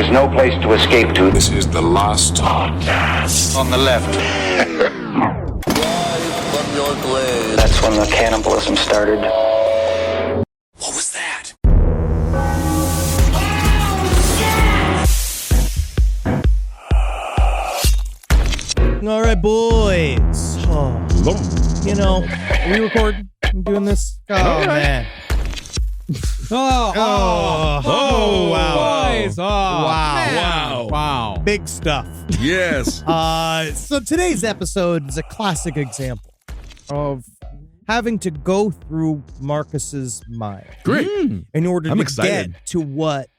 is no place to escape to. This is the last podcast. On the left. From your grave. That's when the cannibalism started. What was that? All right, boys. You know, are we recording? I'm doing this? Oh, man. Wow. Boys. Wow. Big stuff. Yes. So today's episode is a classic example of having to go through Marcus's mind. Great. In order I'm to excited. get to what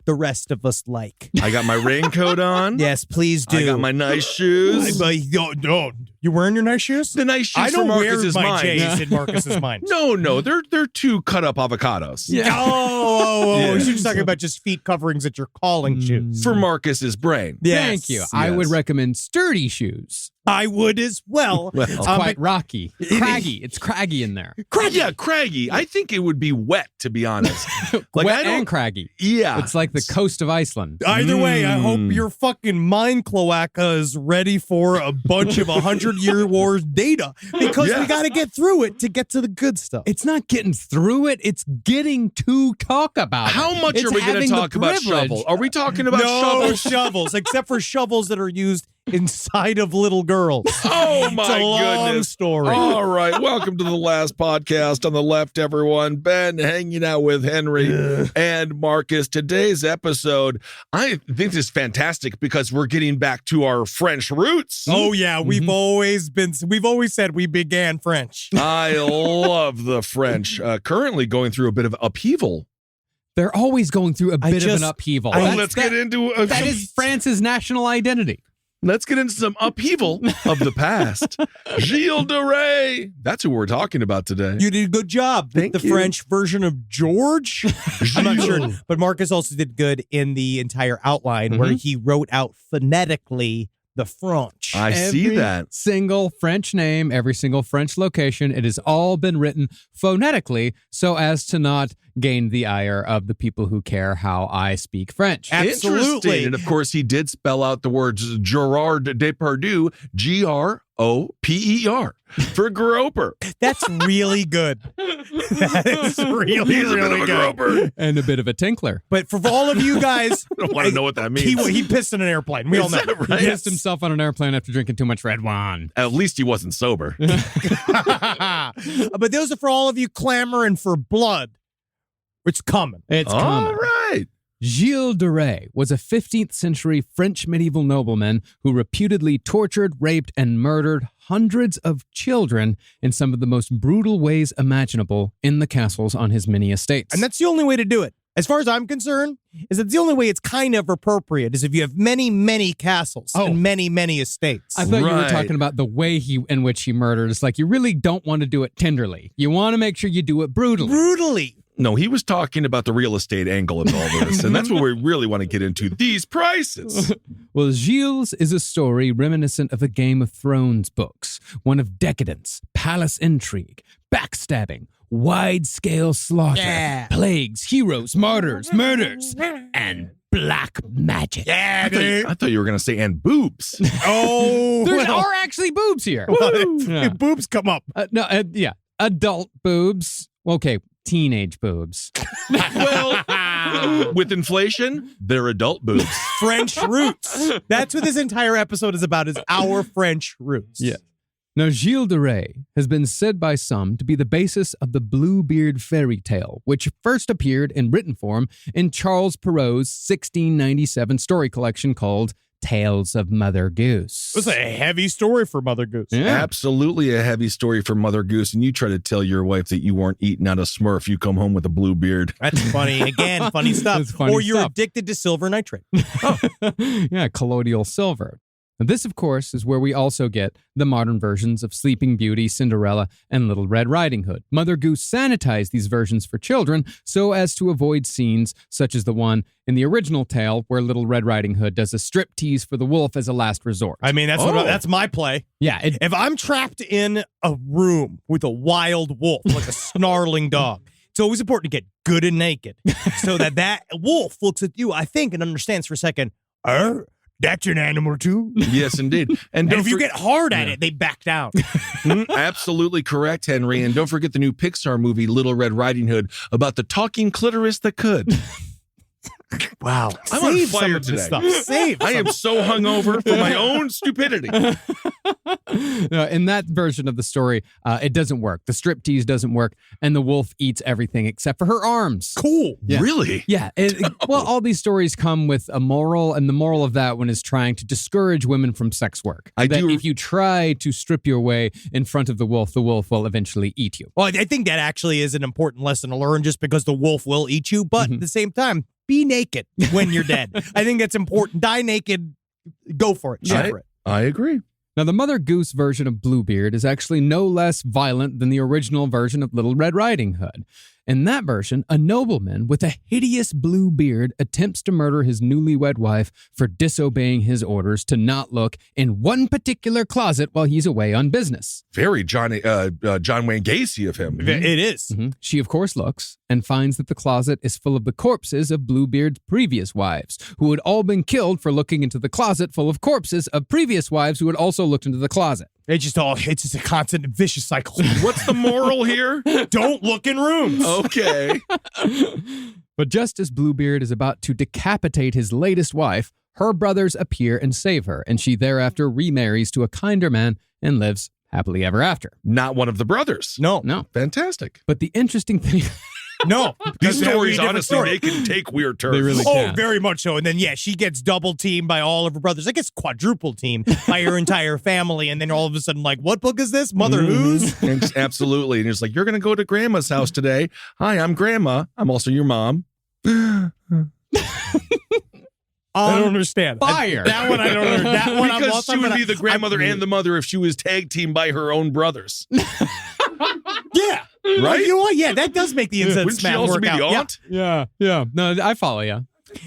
the rest of us like. I got my raincoat on. Yes, please do. I got my nice shoes. No, you wearing your nice shoes? The nice shoes I don't for wear Marcus's my mind. J's in Marcus's mind. No, they're two cut up avocados. Yeah. Yeah. You're just talking about just feet coverings that you're calling shoes. For Marcus's brain. Yes. Thank you. I would recommend sturdy shoes. I would as well. It's quite rocky. Craggy. It's craggy in there. Yeah, craggy. I think it would be wet, to be honest. Wet and craggy. Yeah. It's like the coast of Iceland. Either way, I hope your fucking mind cloaca is ready for a bunch of 100-year wars data because we got to get through it to get to the good stuff. It's not getting through it. It's getting to talk about it. How much It's are we going to having the talk about privilege. shovel? Are we talking about No shovels? shovels, except for shovels that are used inside of little girls. Oh, my It's a long goodness. story. All right. Welcome to the last podcast on the left, everyone. Ben hanging out with Henry and Marcus. Today's episode, I think this is fantastic because we're getting back to our French roots. Oh yeah, we've always said we began French. I love the French. Currently going through a bit of upheaval. They're always going through a bit of an upheaval. Let's get into that is France's national identity. Let's get into some upheaval of the past. Gilles de Rais. That's who we're talking about today. You did a good job. Thank the you. French version of George. I'm not sure, but Marcus also did good in the entire outline where he wrote out phonetically the French. I see that. Single French name, every single French location. It has all been written phonetically so as to not gain the ire of the people who care how I speak French. Absolutely. Interesting. And of course, he did spell out the words Gerard Depardieu, Groper, for groper. That's really good. That is really, He's a bit really of a good. groper. And a bit of a tinkler. But for all of you guys, I don't want to know what that means. he pissed in an airplane. We all Is know. that right? He pissed himself on an airplane after drinking too much red wine. At least he wasn't sober. But those are for all of you clamoring for blood. It's coming. It's All coming. right. Gilles de Rais was a 15th century French medieval nobleman who reputedly tortured, raped, and murdered hundreds of children in some of the most brutal ways imaginable in the castles on his many estates. And that's the only way to do it. As far as I'm concerned, is that the only way it's kind of appropriate is if you have many, many castles and many, many estates. I thought you were Right. talking about the way in which he murdered. It's like you really don't want to do it tenderly. You want to make sure you do it brutally. Brutally. No, he was talking about the real estate angle of all this, and that's what we really want to get into. These prices. Well, Gilles is a story reminiscent of the Game of Thrones books, one of decadence, palace intrigue, backstabbing, wide-scale slaughter, plagues, heroes, martyrs, murders, and black magic. Yeah, dude. I thought you were going to say, and boobs. Oh, There well, are actually boobs here. Yeah. boobs come up. Yeah, adult boobs. Okay, teenage boobs. Well, with inflation, they're adult boobs. French roots. That's what this entire episode is about, is our French roots. Yeah. Now, Gilles de Rais has been said by some to be the basis of the Bluebeard fairy tale, which first appeared in written form in Charles Perrault's 1697 story collection called Tales of Mother Goose. It was a heavy story for Mother Goose. Yeah. Absolutely a heavy story for Mother Goose, and you try to tell your wife that you weren't eating out of Smurf, you come home with a Bluebeard. That's funny. Again, funny stuff. That's funny or you're stuff. addicted to silver nitrate. Yeah, colloidal silver. Now, this, of course, is where we also get the modern versions of Sleeping Beauty, Cinderella, and Little Red Riding Hood. Mother Goose sanitized these versions for children so as to avoid scenes such as the one in the original tale where Little Red Riding Hood does a striptease for the wolf as a last resort. I mean, that's my play. Yeah, If I'm trapped in a room with a wild wolf, like a snarling dog, It's always important to get good and naked so that wolf looks at you, I think, and understands for a second, that's an animal too. Yes, indeed. And if you get hard at it, they back down. Absolutely correct, Henry. And don't forget the new Pixar movie, Little Red Riding Hood, about the talking clitoris that could. Wow. I'm on fire today. I am so hungover for my own stupidity. No, in that version of the story, it doesn't work. The striptease doesn't work, and the wolf eats everything except for her arms. Cool. Yeah. Really? Yeah. Well, all these stories come with a moral, and the moral of that one is trying to discourage women from sex work. If you try to strip your way in front of the wolf will eventually eat you. Well, I think that actually is an important lesson to learn just because the wolf will eat you, but at the same time, be naked when you're dead. I think that's important. Die naked. Go for it. Shoot for it. I agree. Now, the Mother Goose version of Bluebeard is actually no less violent than the original version of Little Red Riding Hood. In that version, a nobleman with a hideous blue beard attempts to murder his newlywed wife for disobeying his orders to not look in one particular closet while he's away on business. Very John Wayne Gacy of him. It is. Mm-hmm. She, of course, looks and finds that the closet is full of the corpses of Bluebeard's previous wives, who had all been killed for looking into the closet full of corpses of previous wives who had also looked into the closet. It's just a constant vicious cycle. What's the moral here? Don't look in rooms. Okay. But just as Bluebeard is about to decapitate his latest wife, her brothers appear and save her, and she thereafter remarries to a kinder man and lives happily ever after. Not one of the brothers. No. Fantastic. But the interesting thing... No. These stories, honestly, they can take weird turns. They really can. Oh, very much so. And then, she gets double teamed by all of her brothers. I guess quadruple teamed by her entire family. And then all of a sudden, like, what book is this? Mother Who's? Absolutely. And it's like, you're going to go to Grandma's house today. Hi, I'm Grandma. I'm also your mom. I don't understand. Fire. That one I don't understand. That one because she would be the grandmother and the mother if she was tag teamed by her own brothers. Yeah. Right? You know what? Yeah, that does make the incest Wouldn't she smack also work be out. the aunt? Yeah. No, I follow you.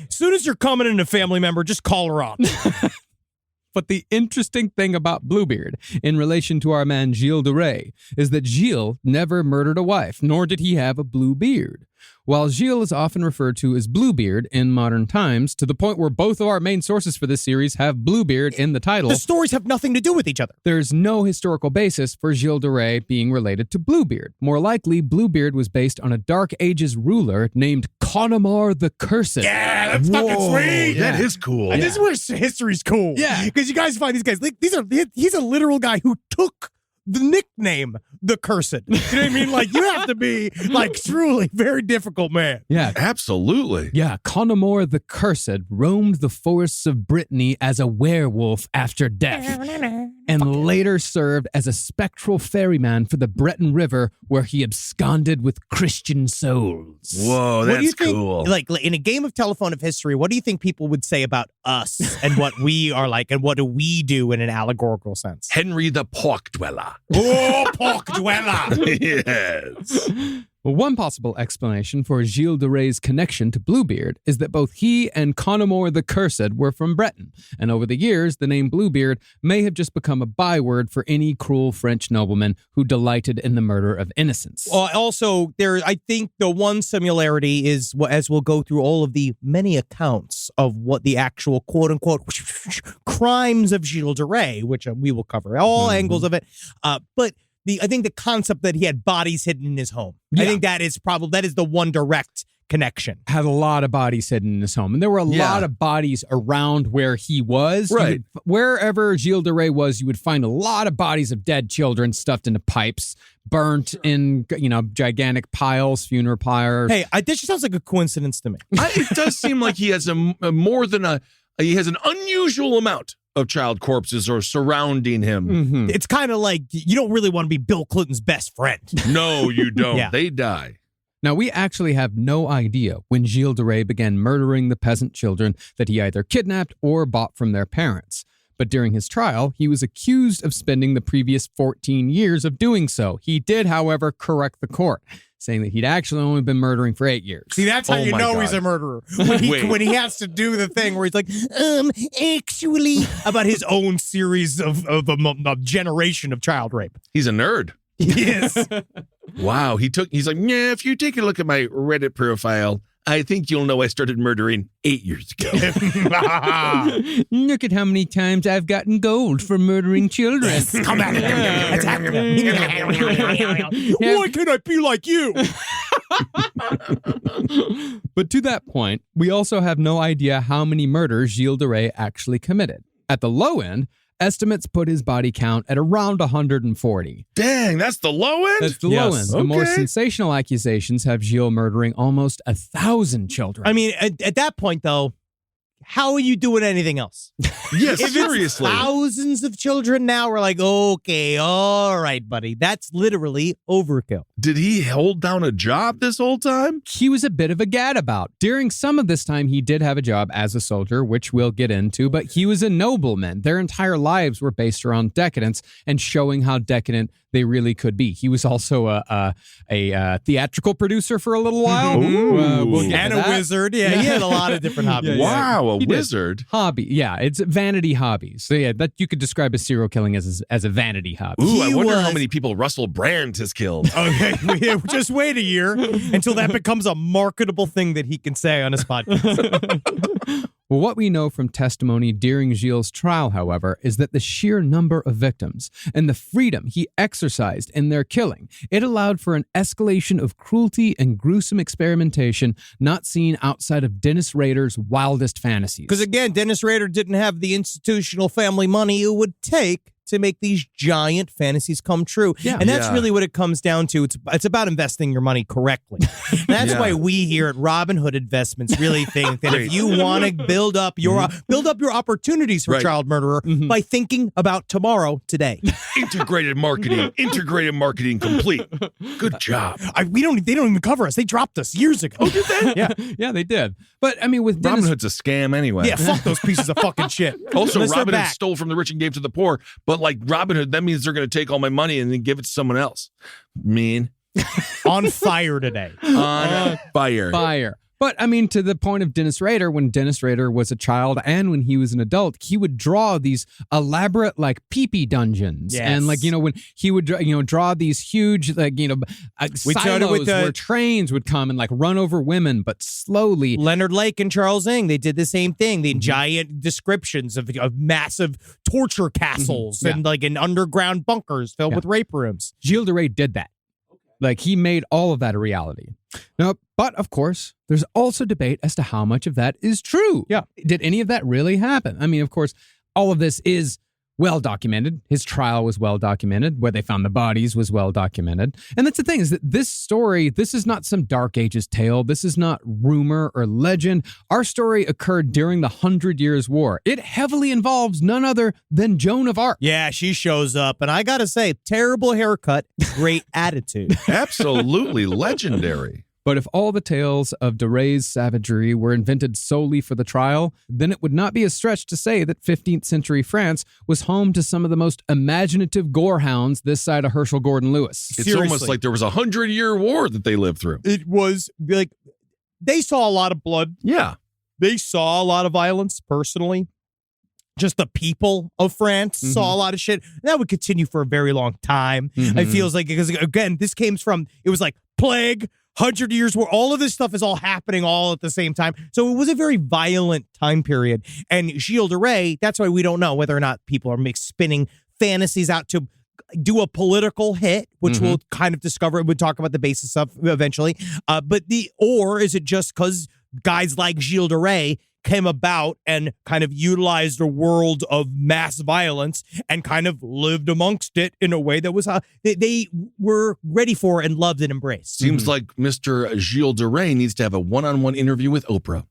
As soon as you're coming in a family member, just call her aunt. But the interesting thing about Bluebeard in relation to our man Gilles de Rais is that Gilles never murdered a wife, nor did he have a blue beard. While Gilles is often referred to as Bluebeard in modern times, to the point where both of our main sources for this series have Bluebeard in the title, The stories have nothing to do with each other. there's no historical basis for Gilles de Rais being related to Bluebeard. More likely, Bluebeard was based on a Dark Ages ruler named Connemar the Cursed. Yeah, that's fucking sweet. That is cool. And this is where history's cool. Yeah. Because you guys find these guys, like, he's a literal guy who took the nickname the Cursed. You know what I mean? Like, you have to be, like, truly very difficult man. Yeah. Absolutely. Yeah, Connemar the Cursed roamed the forests of Brittany as a werewolf after death, and later served as a spectral ferryman for the Breton River, where he absconded with Christian souls. Whoa, What do you that's think, cool. like, in a game of telephone of history, what do you think people would say about us and what we are like and what do we do in an allegorical sense? Henry the Pork Dweller. Oh, pork dweller. Yes. Well, one possible explanation for Gilles de Rais' connection to Bluebeard is that both he and Connemar the Cursed were from Breton, and over the years, the name Bluebeard may have just become a byword for any cruel French nobleman who delighted in the murder of innocents. Also, I think the one similarity is, as we'll go through all of the many accounts of what the actual quote-unquote crimes of Gilles de Rais, which we will cover all angles of it, but I think the concept that he had bodies hidden in his home. Yeah. I think that is the one direct connection. Had a lot of bodies hidden in his home, and there were a lot of bodies around where he was. Right. Wherever Gilles de Rais was, you would find a lot of bodies of dead children stuffed into pipes, burnt in, gigantic piles, funeral pyres. Hey, this just sounds like a coincidence to me. It does seem like he has he has an unusual amount of child corpses are surrounding him. Mm-hmm. It's kind of like you don't really want to be Bill Clinton's best friend. No, you don't. Yeah. They die. Now, we actually have no idea when Gilles de Rais began murdering the peasant children that he either kidnapped or bought from their parents. But during his trial, he was accused of spending the previous 14 years of doing so. He did, however, correct the court, saying that he'd actually only been murdering for 8 years. See, that's how Oh you my know God. he's a murderer. When he has to do the thing where he's like, actually, about his own series of a generation of child rape. He's a nerd. Yes. Wow. He's like, yeah, if you take a look at my Reddit profile, I think you'll know I started murdering 8 years ago. Look at how many times I've gotten gold for murdering children. Come at it. Attack them. Why can't I be like you? But to that point, we also have no idea how many murders Gilles de Rais actually committed. At the low end, estimates put his body count at around 140. Dang, that's the low end? That's the low end. The more Okay. sensational accusations have Gilles murdering almost 1,000 children. I mean, at that point, though, how are you doing anything else? Yes, If seriously. it's thousands of children now, we're like, okay, all right, buddy. That's literally overkill. Did he hold down a job this whole time? He was a bit of a gadabout. During some of this time, he did have a job as a soldier, which we'll get into, but he was a nobleman. Their entire lives were based around decadence and showing how decadent they really could be. He was also a theatrical producer for a little while. Ooh. We'll get And to a that. wizard. Yeah, he had a lot of different hobbies. Wow, a He did. wizard. Hobby. Yeah, it's vanity hobbies. So yeah, that you could describe as serial killing as a vanity hobby. Ooh, I He wonder how was- many people Russell Brand has killed. Okay, just wait a year until that becomes a marketable thing that he can say on his podcast. Well, what we know from testimony during Gilles' trial, however, is that the sheer number of victims and the freedom he exercised in their killing, it allowed for an escalation of cruelty and gruesome experimentation not seen outside of Dennis Rader's wildest fantasies. Because again, Dennis Rader didn't have the institutional family money it would take to make these giant fantasies come true. Yeah. And that's Yeah. really what it comes down to. It's about investing your money correctly. And that's Yeah. why we here at Robin Hood Investments really think that if you want to build up your opportunities for Right. child murderer by thinking about tomorrow today. Integrated marketing complete. Good job. They don't even cover us. They dropped us years ago. Oh, did they? Yeah. Yeah, they did. But I mean, with Robin Dennis, Hood's a scam anyway. Yeah, fuck those pieces of fucking shit. Also, Unless they're Robin Hood back. stole from the rich and gave to the poor. But like Robin Hood, that means they're going to take all my money and then give it to someone else. Mean. On fire today. On fire. fire. But I mean, to the point of Dennis Rader, when Dennis Rader was a child and when he was an adult, he would draw these elaborate like pee-pee dungeons. Yes. And like, when he would, draw these huge, started with silos where trains would come and like run over women, but slowly. Leonard Lake and Charles Ng, they did the same thing. The giant descriptions of massive torture castles Yeah. and like in underground bunkers filled with rape rooms. Gilles de Rais did that. Like he made all of that a reality. Now, but of course, there's also debate as to how much of that is true. Yeah. Did any of that really happen? I mean, of course, all of this is well documented. His trial was well documented. Where they found the bodies was well documented. And that's the thing, is that this story, this is not some Dark Ages tale. This is not rumor or legend. Our story occurred during the 100 Years' War. It heavily involves none other than Joan of Arc. Yeah, she shows up. And I got to say, terrible haircut, great attitude. Absolutely legendary. But if all the tales of de Rais' savagery were invented solely for the trial, then it would not be a stretch to say that 15th century France was home to some of the most imaginative gorehounds this side of Herschel Gordon Lewis. It's Seriously. almost like there was a 100-year war that they lived through. It was like they saw a lot of blood. Yeah. They saw a lot of violence personally. Just the people of France saw a lot of shit. And that would continue for a very long time. It feels like, because again, this came from, it was like plague, 100 Years' War. All of this stuff is all happening all at the same time. So it was a very violent time period. And Gilles de Rais, that's why we don't know whether or not people are spinning fantasies out to do a political hit, which we'll kind of discover. We'll talk about the basis of eventually. Or is it just because guys like Gilles de Rais came about and kind of utilized a world of mass violence and kind of lived amongst it in a way that was they were ready for and loved and embraced. Seems like Mr. Gilles de Rais needs to have a one-on-one interview with Oprah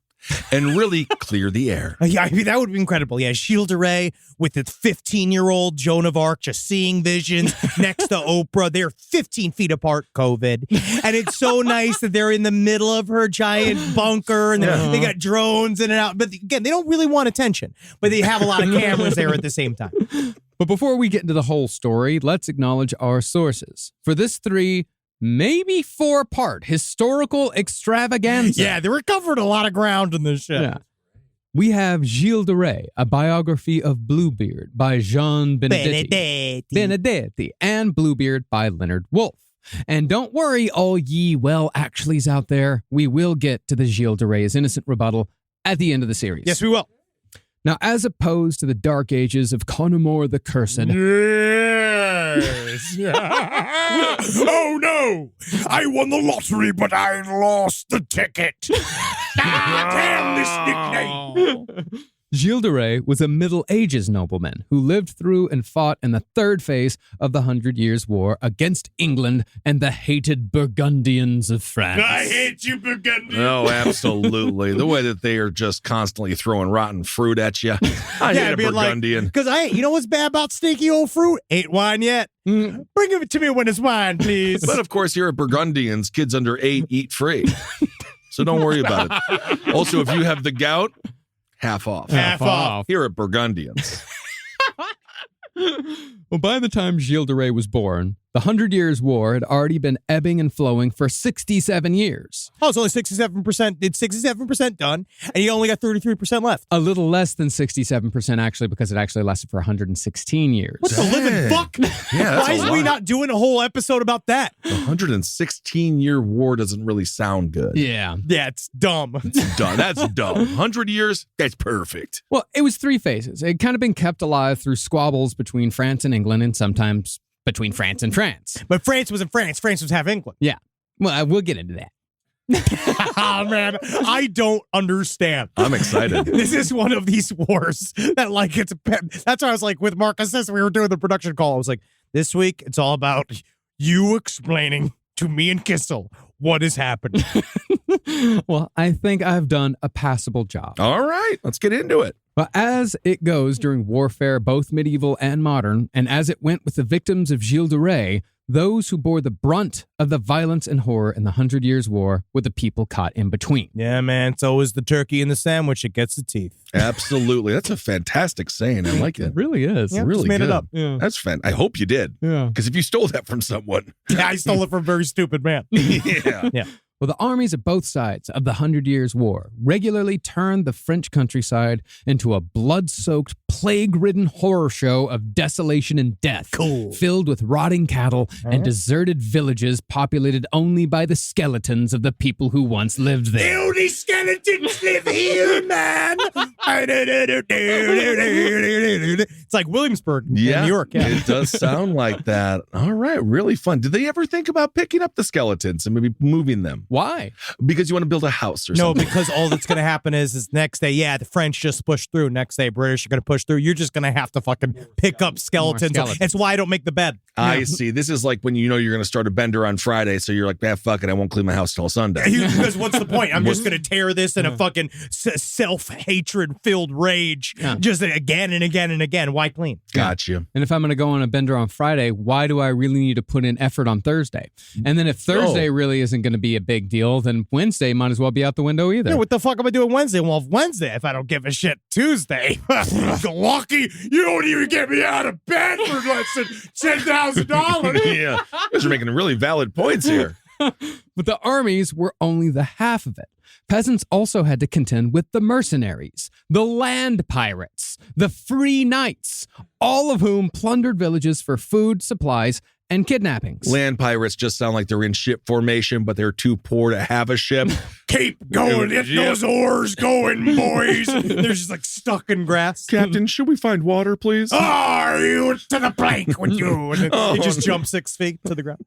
and really clear the air. Yeah, I mean, that would be incredible. Yeah, Gilles de Rais with its 15-year-old Joan of Arc just seeing visions next to Oprah. They're 15 feet apart, COVID. And it's so nice that they're in the middle of her giant bunker and they got drones in and out. But again, they don't really want attention, but they have a lot of cameras there at the same time. But before we get into the whole story, let's acknowledge our sources. For this 3, maybe 4-part historical extravaganza. Yeah, they recovered a lot of ground in this shit. Yeah. We have Gilles de Rais, a biography of Bluebeard by Jean Benedetti, and Bluebeard by Leonard Wolff. And don't worry, all ye well-actuallys out there. We will get to the Gilles de Rais' innocent rebuttal at the end of the series. Yes, we will. Now, as opposed to the dark ages of Connemore the Cursed, Yes. Oh no! I won the lottery, but I lost the ticket. Damn this nickname! Gilles de Rais was a Middle Ages nobleman who lived through and fought in the third phase of the 100 Years' War against England and the hated Burgundians of France. I hate you, Burgundians. Oh, absolutely. The way that they are just constantly throwing rotten fruit at you. I hate a Burgundian. Because you know what's bad about stinky old fruit? Ain't wine yet. Bring it to me when it's wine, please. But of course, here at Burgundians, kids under 8 eat free. So don't worry about it. Also, if you have the gout, half off. Half off. Here at Burgundians. Well, by the time Gilles de Rais was born, the 100 Years' War had already been ebbing and flowing for 67 years. Oh, it's only 67%. It's 67% done, and you only got 33% left. A little less than 67%, actually, because it actually lasted for 116 years. What the living fuck? Yeah, Why is we not doing a whole episode about that? The 116-year war doesn't really sound good. Yeah. Yeah, it's dumb. It's dumb. That's dumb. 100 years? That's perfect. Well, it was 3 phases. It had kind of been kept alive through squabbles between France and England, and sometimes between France and France. But France wasn't France. France was half England. Yeah. Well, we'll get into that. Oh, man. I don't understand. I'm excited. This is one of these wars that, like, that's why I was like, with Marcus, as we were doing the production call, I was like, this week, it's all about you explaining to me and Kissel what is happening. Well, I think I've done a passable job. All right. Let's get into it. But as it goes during warfare, both medieval and modern, and as it went with the victims of Gilles de Rais, those who bore the brunt of the violence and horror in the 100 Years' War were the people caught in between. Yeah, man. It's always the turkey in the sandwich. It gets the teeth. Absolutely. That's a fantastic saying. I like it. It really is. Yeah, Really just made good. it up. Yeah. That's I hope you did. Yeah. Because if you stole that from someone. Yeah, I stole it from a very stupid man. Yeah. Well, the armies of both sides of the 100 Years' War regularly turned the French countryside into a blood-soaked, plague-ridden horror show of desolation and death, filled with rotting cattle and deserted villages populated only by the skeletons of the people who once lived there. The only skeletons live here, man. It's like Williamsburg in New York. Yeah. It does sound like that. All right. Really fun. Did they ever think about picking up the skeletons and maybe moving them? Why? Because you want to build a house or No, something. because all that's going to happen is next day, the French just push through. Next day, British are going to push through. You're just going to have to fucking pick up skeletons. That's why I don't make the bed. I see. This is like when you know you're going to start a bender on Friday, so you're like, fuck it, I won't clean my house till Sunday. Because what's the point? I'm just going to tear this in a fucking self-hatred filled rage just again and again and again. Why clean? Got you. And if I'm going to go on a bender on Friday, why do I really need to put in effort on Thursday? And then if Thursday really isn't going to be a big deal, then Wednesday might as well be out the window either. Yeah, what the fuck am I doing Wednesday? Well, Wednesday, if I don't give a shit, Tuesday. Lucky you don't even get me out of bed for less than $10,000. Yeah. You guys are making really valid points here. But the armies were only the half of it. Peasants also had to contend with the mercenaries, the land pirates, the free knights, all of whom plundered villages for food, supplies, and kidnappings. Land pirates just sound like they're in ship formation, but they're too poor to have a ship. Keep going. Get those oars going, boys. They're just like stuck in grass. Captain, should we find water, please? Are you to the plank with you? And then he just jumps 6 feet to the ground.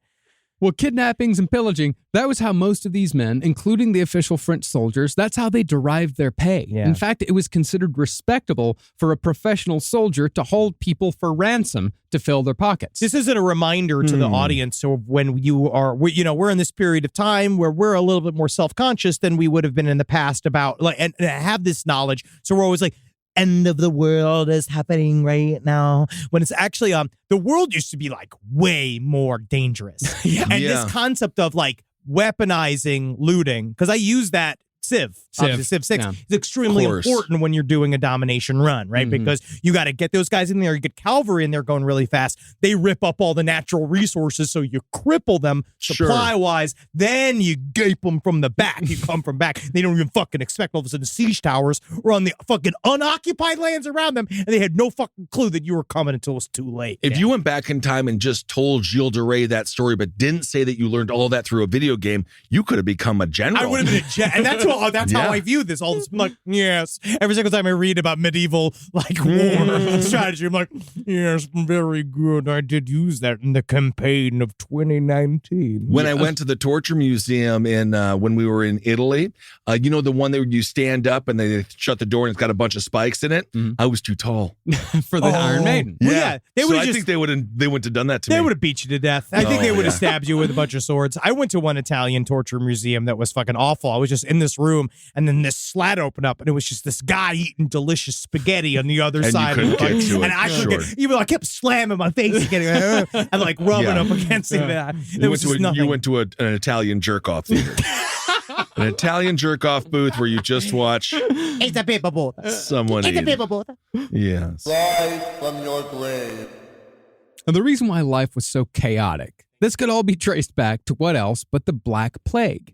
Well, kidnappings and pillaging, that was how most of these men, including the official French soldiers, that's how they derived their pay. Yeah. In fact, it was considered respectable for a professional soldier to hold people for ransom to fill their pockets. This isn't a reminder to the audience of when you are, we're in this period of time where we're a little bit more self-conscious than we would have been in the past about, like, and have this knowledge. So we're always like, end of the world is happening right now, when it's actually the world used to be like way more dangerous. And this concept of like weaponizing looting, because I use that Civ. Civ 6 yeah. is extremely Of course. important when you're doing a domination run, right? Because you got to get those guys in there. You get cavalry in there going really fast. They rip up all the natural resources, so you cripple them Sure. supply-wise. Then you gape them from the back. You come from back. They don't even fucking expect all of a sudden siege towers were on the fucking unoccupied lands around them, and they had no fucking clue that you were coming until it was too late. If you went back in time and just told Gilles de Rais that story, but didn't say that you learned all that through a video game, you could have become a general. I would have been a jet, and that's how Yeah. I view this. All this, I'm like, yes. Every single time I read about medieval like war strategy, I'm like, yes, very good. I did use that in the campaign of 2019. When I went to the torture museum in when we were in Italy, you know the one that you stand up and they shut the door and it's got a bunch of spikes in it. I was too tall. For the Iron Maiden. Well, yeah, they so would I just. think they wouldn't have done that to They me. would have beat you to death. I think Oh, they would have yeah. stabbed you with a bunch of swords. I went to one Italian torture museum that was fucking awful. I was just in this room, and then this slat opened up, and it was just this guy eating delicious spaghetti on the other you side. couldn't of the get fucking- to it. And I couldn't Sure. get, even though I kept slamming my face and getting and like rubbing Yeah. up against it. There You was went, just nothing. you went to an Italian jerk-off theater. An Italian jerk-off booth where you just watch It's a paper boat. someone It's a eat. paper boat. Yes. from your grave. And the reason why life was so chaotic, this could all be traced back to what else but the Black Plague.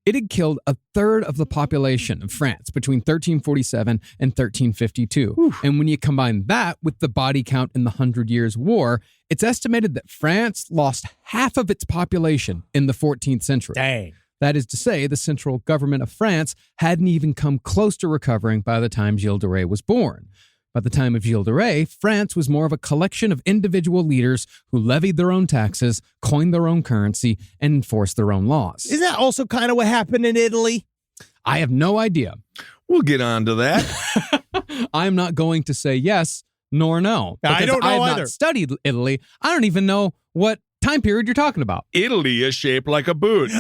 It had killed a third of the population of France between 1347 and 1352. And when you combine that with the body count in the 100 Years' War, it's estimated that France lost half of its population in the 14th century. Dang. That is to say, the central government of France hadn't even come close to recovering by the time Gilles de Rais was born. By the time of Gilles de Rais, France was more of a collection of individual leaders who levied their own taxes, coined their own currency, and enforced their own laws. Isn't that also kind of what happened in Italy? I have no idea. We'll get on to that. I'm not going to say yes nor no. I because don't know I have either. not studied Italy. I don't even know what time period you're talking about. Italy is shaped like a boot.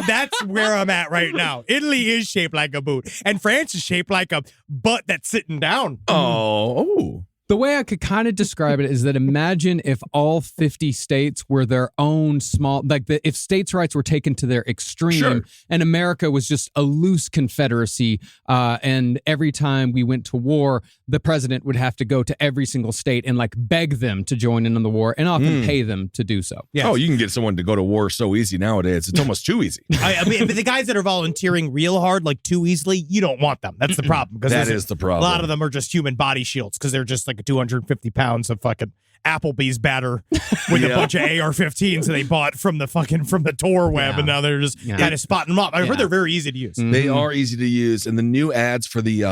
That's where I'm at right now. Italy is shaped like a boot, and France is shaped like a butt that's sitting down. Oh. The way I could kind of describe it is that imagine if all 50 states were their own small, like if states' rights were taken to their extreme, Sure. and America was just a loose confederacy, and every time we went to war, the president would have to go to every single state and like beg them to join in on the war and often pay them to do so. Yes. Oh, you can get someone to go to war so easy nowadays. It's almost too easy. I mean, but the guys that are volunteering real hard, like too easily, you don't want them. That's the problem. Because That is the problem. A lot of them are just human body shields because they're just like 250 pounds of fucking Applebee's batter with a bunch of AR-15s that they bought from the tour web, and now they're just kind of spotting them up. I heard they're very easy to use. They are easy to use, and the new ads for the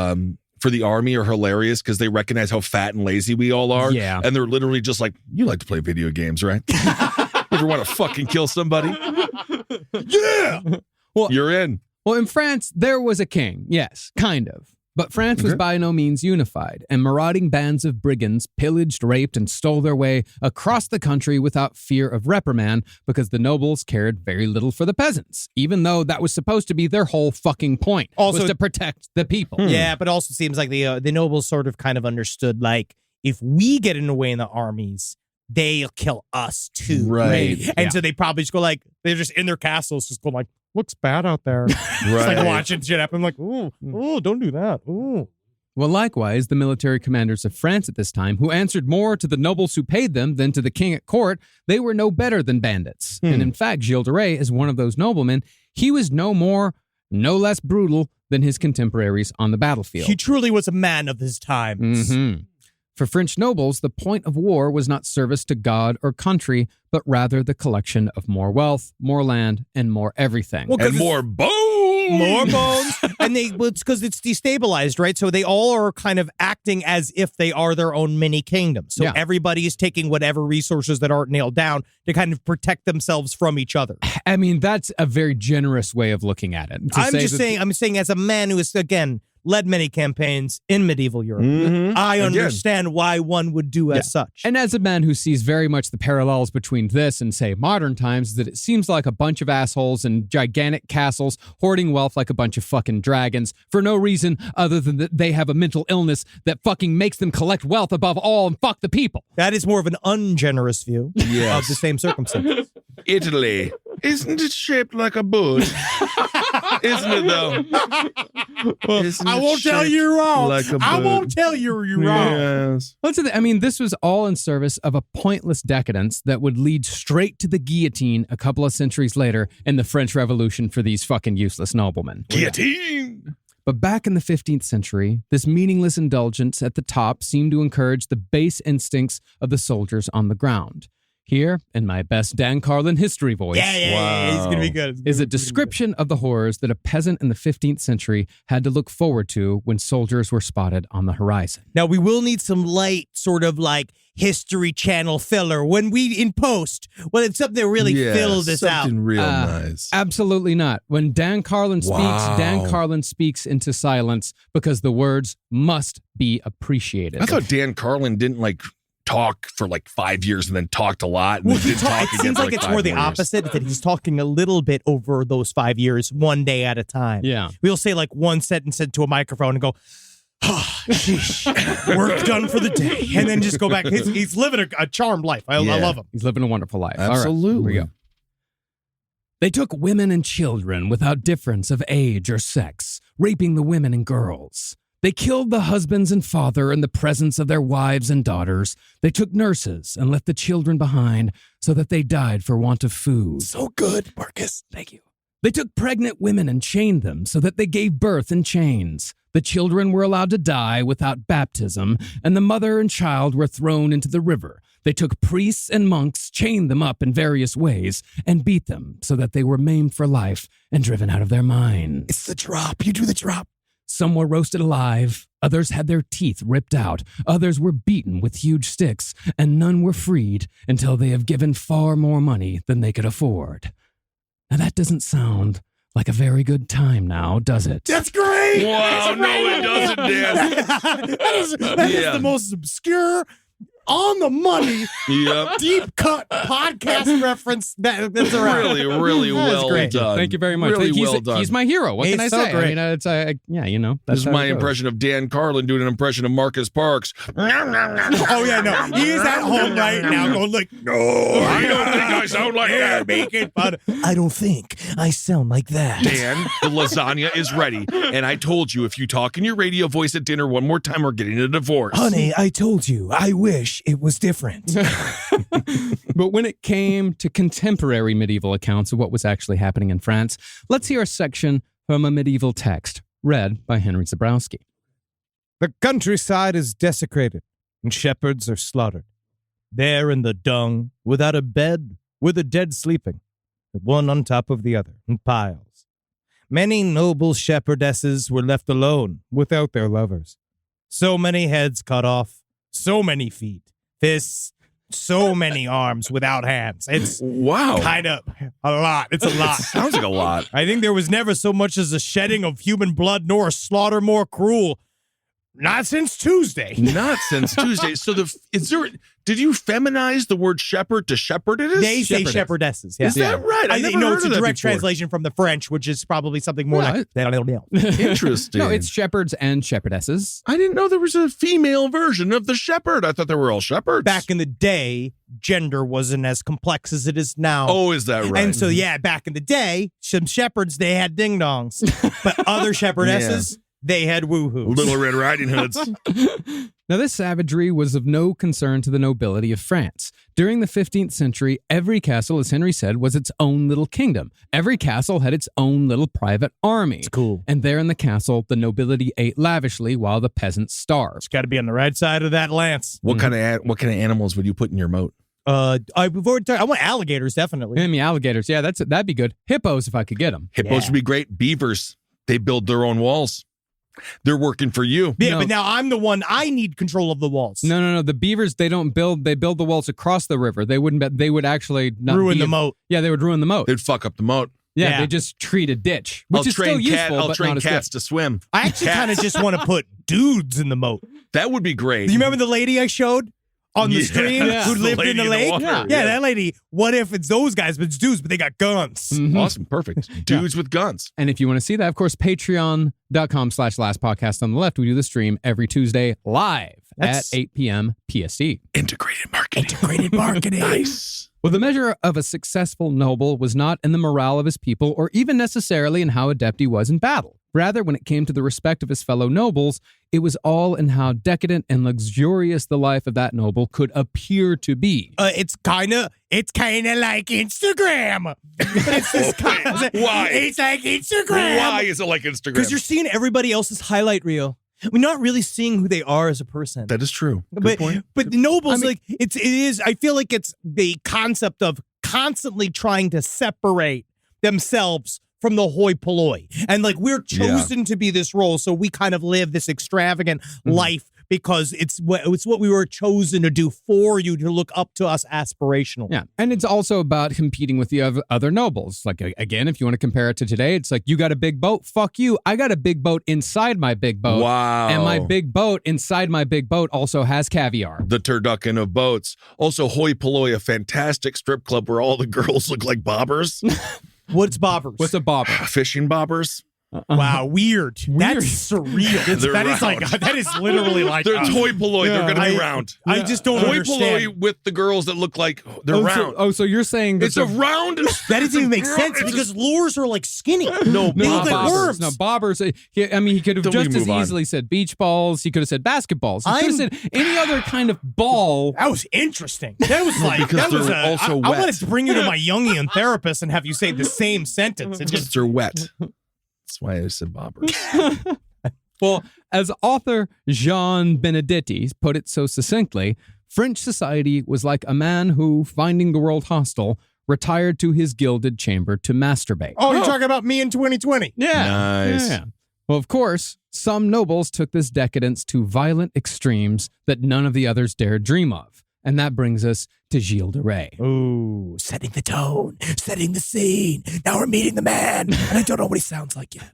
army are hilarious because they recognize how fat and lazy we all are. Yeah. And they're literally just like, you like to play video games, right? Ever want to fucking kill somebody? Yeah. Well- You're in. Well, in France, there was a king. Yes, kind of. But France was by no means unified, and marauding bands of brigands pillaged, raped, and stole their way across the country without fear of reprimand because the nobles cared very little for the peasants, even though that was supposed to be their whole fucking point, Also- was to protect the people. Yeah, but also seems like the nobles sort of kind of understood, like, if we get in the way in the armies, they'll kill us too. Right. And so they probably just go like, they're just in their castles, just going like, looks bad out there. It's like Right. watching shit happen. I'm like, ooh, don't do that. Ooh. Well, likewise, the military commanders of France at this time, who answered more to the nobles who paid them than to the king at court, they were no better than bandits. And in fact, Gilles de Rais is one of those noblemen. He was no more, no less brutal than his contemporaries on the battlefield. He truly was a man of his times. Mhm. For French nobles, the point of war was not service to God or country, but rather the collection of more wealth, more land, and more everything. Well, 'cause And it's- more bones. More bones. And it's because it's destabilized, right? So they all are kind of acting as if they are their own mini kingdom. So Yeah. everybody is taking whatever resources that aren't nailed down to kind of protect themselves from each other. I mean, that's a very generous way of looking at it. I'm saying as a man who is, again, led many campaigns in medieval Europe, I Again. understand why one would do as such. And as a man who sees very much the parallels between this and, say, modern times, that it seems like a bunch of assholes in gigantic castles hoarding wealth like a bunch of fucking dragons for no reason other than that they have a mental illness that fucking makes them collect wealth above all and fuck the people. That is more of an ungenerous view Yes. of the same circumstances. Italy. Isn't it shaped like a boot? Isn't it, though? Isn't I it won't tell shaped you you're wrong. like a I boot? won't tell you you're wrong. Yes. I mean, this was all in service of a pointless decadence that would lead straight to the guillotine a couple of centuries later in the French Revolution for these fucking useless noblemen. Guillotine. But back in the 15th century, this meaningless indulgence at the top seemed to encourage the base instincts of the soldiers on the ground. Here, in my best Dan Carlin history voice, Yeah, he's gonna be good. is a description of the horrors that a peasant in the 15th century had to look forward to when soldiers were spotted on the horizon. Now, we will need some light sort of like History Channel filler when we in post. Well, it's something that really fill this out. Something real nice. Absolutely not. When Dan Carlin speaks, Wow. Dan Carlin speaks into silence because the words must be appreciated. I thought Dan Carlin didn't talk for 5 years and then talked a lot. And Well, then didn't talk it again seems for like it's 5 more the more years. opposite, that he's talking a little bit over those 5 years, one day at a time. Yeah. We'll say one sentence into a microphone and go, sheesh, work done for the day. And then just go back. He's living a charmed life. I love him. He's living a wonderful life. All right, Absolutely. here we go. They took women and children without difference of age or sex, raping the women and girls. They killed the husbands and father in the presence of their wives and daughters. They took nurses and left the children behind so that they died for want of food. So good, Marcus. Thank you. They took pregnant women and chained them so that they gave birth in chains. The children were allowed to die without baptism, and the mother and child were thrown into the river. They took priests and monks, chained them up in various ways, and beat them so that they were maimed for life and driven out of their minds. It's the drop. You do the drop. Some were roasted alive, others had their teeth ripped out, others were beaten with huge sticks, and none were freed until they have given far more money than they could afford. Now that doesn't sound like a very good time now, does it? That's great. Wow, no, it doesn't, Dan. that is the most obscure, on the money, Yep. deep cut podcast reference that's around. Really, really That is well great. done. Thank you very much. Really he's, well done. He's my hero. What He's can I so say? great. I mean, it's This that's is how my it goes. impression of Dan Carlin doing an impression of Marcus Parks. Oh yeah, no, he is at home right now going like, no, I don't think I sound like that. making fun. I don't think I sound like that. Dan, the lasagna is ready. And I told you, if you talk in your radio voice at dinner one more time, we're getting a divorce. Honey, I told you, I wish it was different. But when it came to contemporary medieval accounts of what was actually happening in France, let's hear a section from a medieval text read by Henry Zabrowski. The countryside is desecrated, and shepherds are slaughtered. There in the dung, without a bed, with the dead sleeping, one on top of the other, in piles. Many noble shepherdesses were left alone, without their lovers. So many heads cut off, so many feet, fists, so many arms without hands. It's Wow. kind of a lot. It's a lot. Sounds like a lot. I think there was never so much as a shedding of human blood, nor a slaughter more cruel. Not since Tuesday. Not since Tuesday. So did you feminize the word shepherd to shepherdess? They say Shepherdess. shepherdesses. Yeah. Is that right? I never heard it's of a that direct before. translation from the French, which is probably something more Yeah, like. Interesting. No, it's shepherds and shepherdesses. I didn't know there was a female version of the shepherd. I thought they were all shepherds. Back in the day, gender wasn't as complex as it is now. Oh, is that right? And so, yeah, back in the day, some shepherds, they had ding-dongs. But other shepherdesses, they had woohoos. Little Red Riding Hoods. Now, this savagery was of no concern to the nobility of France. During the 15th century, every castle, as Henry said, was its own little kingdom. Every castle had its own little private army. It's cool. And there in the castle, the nobility ate lavishly while the peasants starved. It's got to be on the right side of that lance. What kind of animals would you put in your moat? I want alligators, definitely. And the alligators, yeah, that'd be good. Hippos, if I could get them. Hippos Yeah. would be great. Beavers, they build their own walls. They're working for you. Yeah, No. but now I'm the one. I need control of the walls. No. The beavers, they build the walls across the river. They would actually not Ruin be the moat. Yeah, they would ruin the moat. They'd fuck up the moat. Yeah, Yeah. they just treat a ditch, which I'll is still train useful, I'll but train not as cats good. to swim. I actually kind of just want to put dudes in the moat. That would be great. Do you remember the lady I showed? on the stream Yeah. who The lived in lady the in the lake. water, Yeah, yeah. that lady. What if it's those guys, but it's dudes, but they got guns? Mhm. Awesome. Perfect. Dudes with guns. And if you want to see that, of course, patreon.com/lastpodcast on the left. We do the stream every Tuesday live That's- at 8 p.m. PST. Integrated marketing. Integrated marketing. Nice. Well, the measure of a successful noble was not in the morale of his people or even necessarily in how adept he was in battle. Rather, when it came to the respect of his fellow nobles, it was all in how decadent and luxurious the life of that noble could appear to be. It's kind of like Instagram. It's this kind of, Why? It's like Instagram. Why is it like Instagram? Because you're seeing everybody else's highlight reel. We're not really seeing who they are as a person. That is true. Good but point. but the nobles, it is. I feel like it's the concept of constantly trying to separate themselves from the hoi polloi, and like we're chosen to be this role, so we kind of live this extravagant life because it's what we were chosen to do for you, to look up to us aspirationally. Yeah. And it's also about competing with the other nobles. Like, again, if you want to compare it to today, it's like, you got a big boat. Fuck you. I got a big boat inside my big boat. Wow. And my big boat inside my big boat also has caviar. The turducken of boats. Also, Hoi Polloi, a fantastic strip club where all the girls look like bobbers. What's bobbers? What's a bobber? Fishing bobbers. Wow, weird. That's surreal. They're That is round. like that is literally like They're Hoi Polloi. They're going to be round. I just don't Hoi understand. Polloi with the girls that look like they're round. So you're saying that It's a round. That doesn't even make Girl, sense it's because lures are like skinny. No, They look like bobbers. worms. No, bobbers. He could have Then we just as move on. easily said beach balls. He could have said basketballs. He could have said any other kind of ball. That was interesting. That was like because that was they're also I wet. wanted to bring you to my Jungian therapist and have you say the same sentence. It Just just they're wet. That's why I said bobbers. Well, as author Jean Benedetti put it so succinctly, French society was like a man who, finding the world hostile, retired to his gilded chamber to masturbate. oh, you're talking about me in 2020. Yeah. Nice. Yeah. Well, of course, some nobles took this decadence to violent extremes that none of the others dared dream of. And that brings us to Gilles de Rais. Ooh, setting the tone, setting the scene. Now we're meeting the man, and I don't know what he sounds like yet.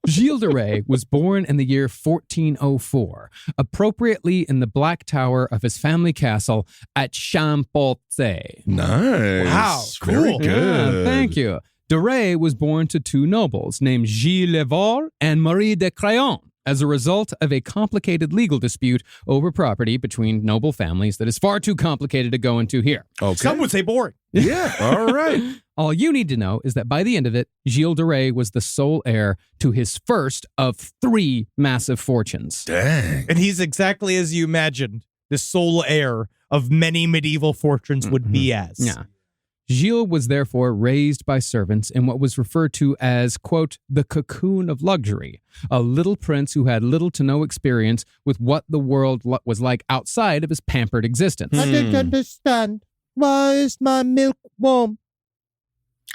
Gilles de Rais was born in the year 1404, appropriately in the Black Tower of his family castle at Champotzay. Nice. Wow, Very cool. good. Yeah, thank you. De Rais was born to two nobles named Gilles Leval and Marie de Craon as a result of a complicated legal dispute over property between noble families that is far too complicated to go into here. Okay. Some would say boring. Yeah. All right. All you need to know is that by the end of it, Gilles de Rais was the sole heir to his first of 3 massive fortunes. Dang. And he's exactly as you imagined the sole heir of many medieval fortunes would be as. Yeah. Gilles was therefore raised by servants in what was referred to as, quote, the cocoon of luxury, a little prince who had little to no experience with what the world was like outside of his pampered existence. I don't understand. Why is my milk warm?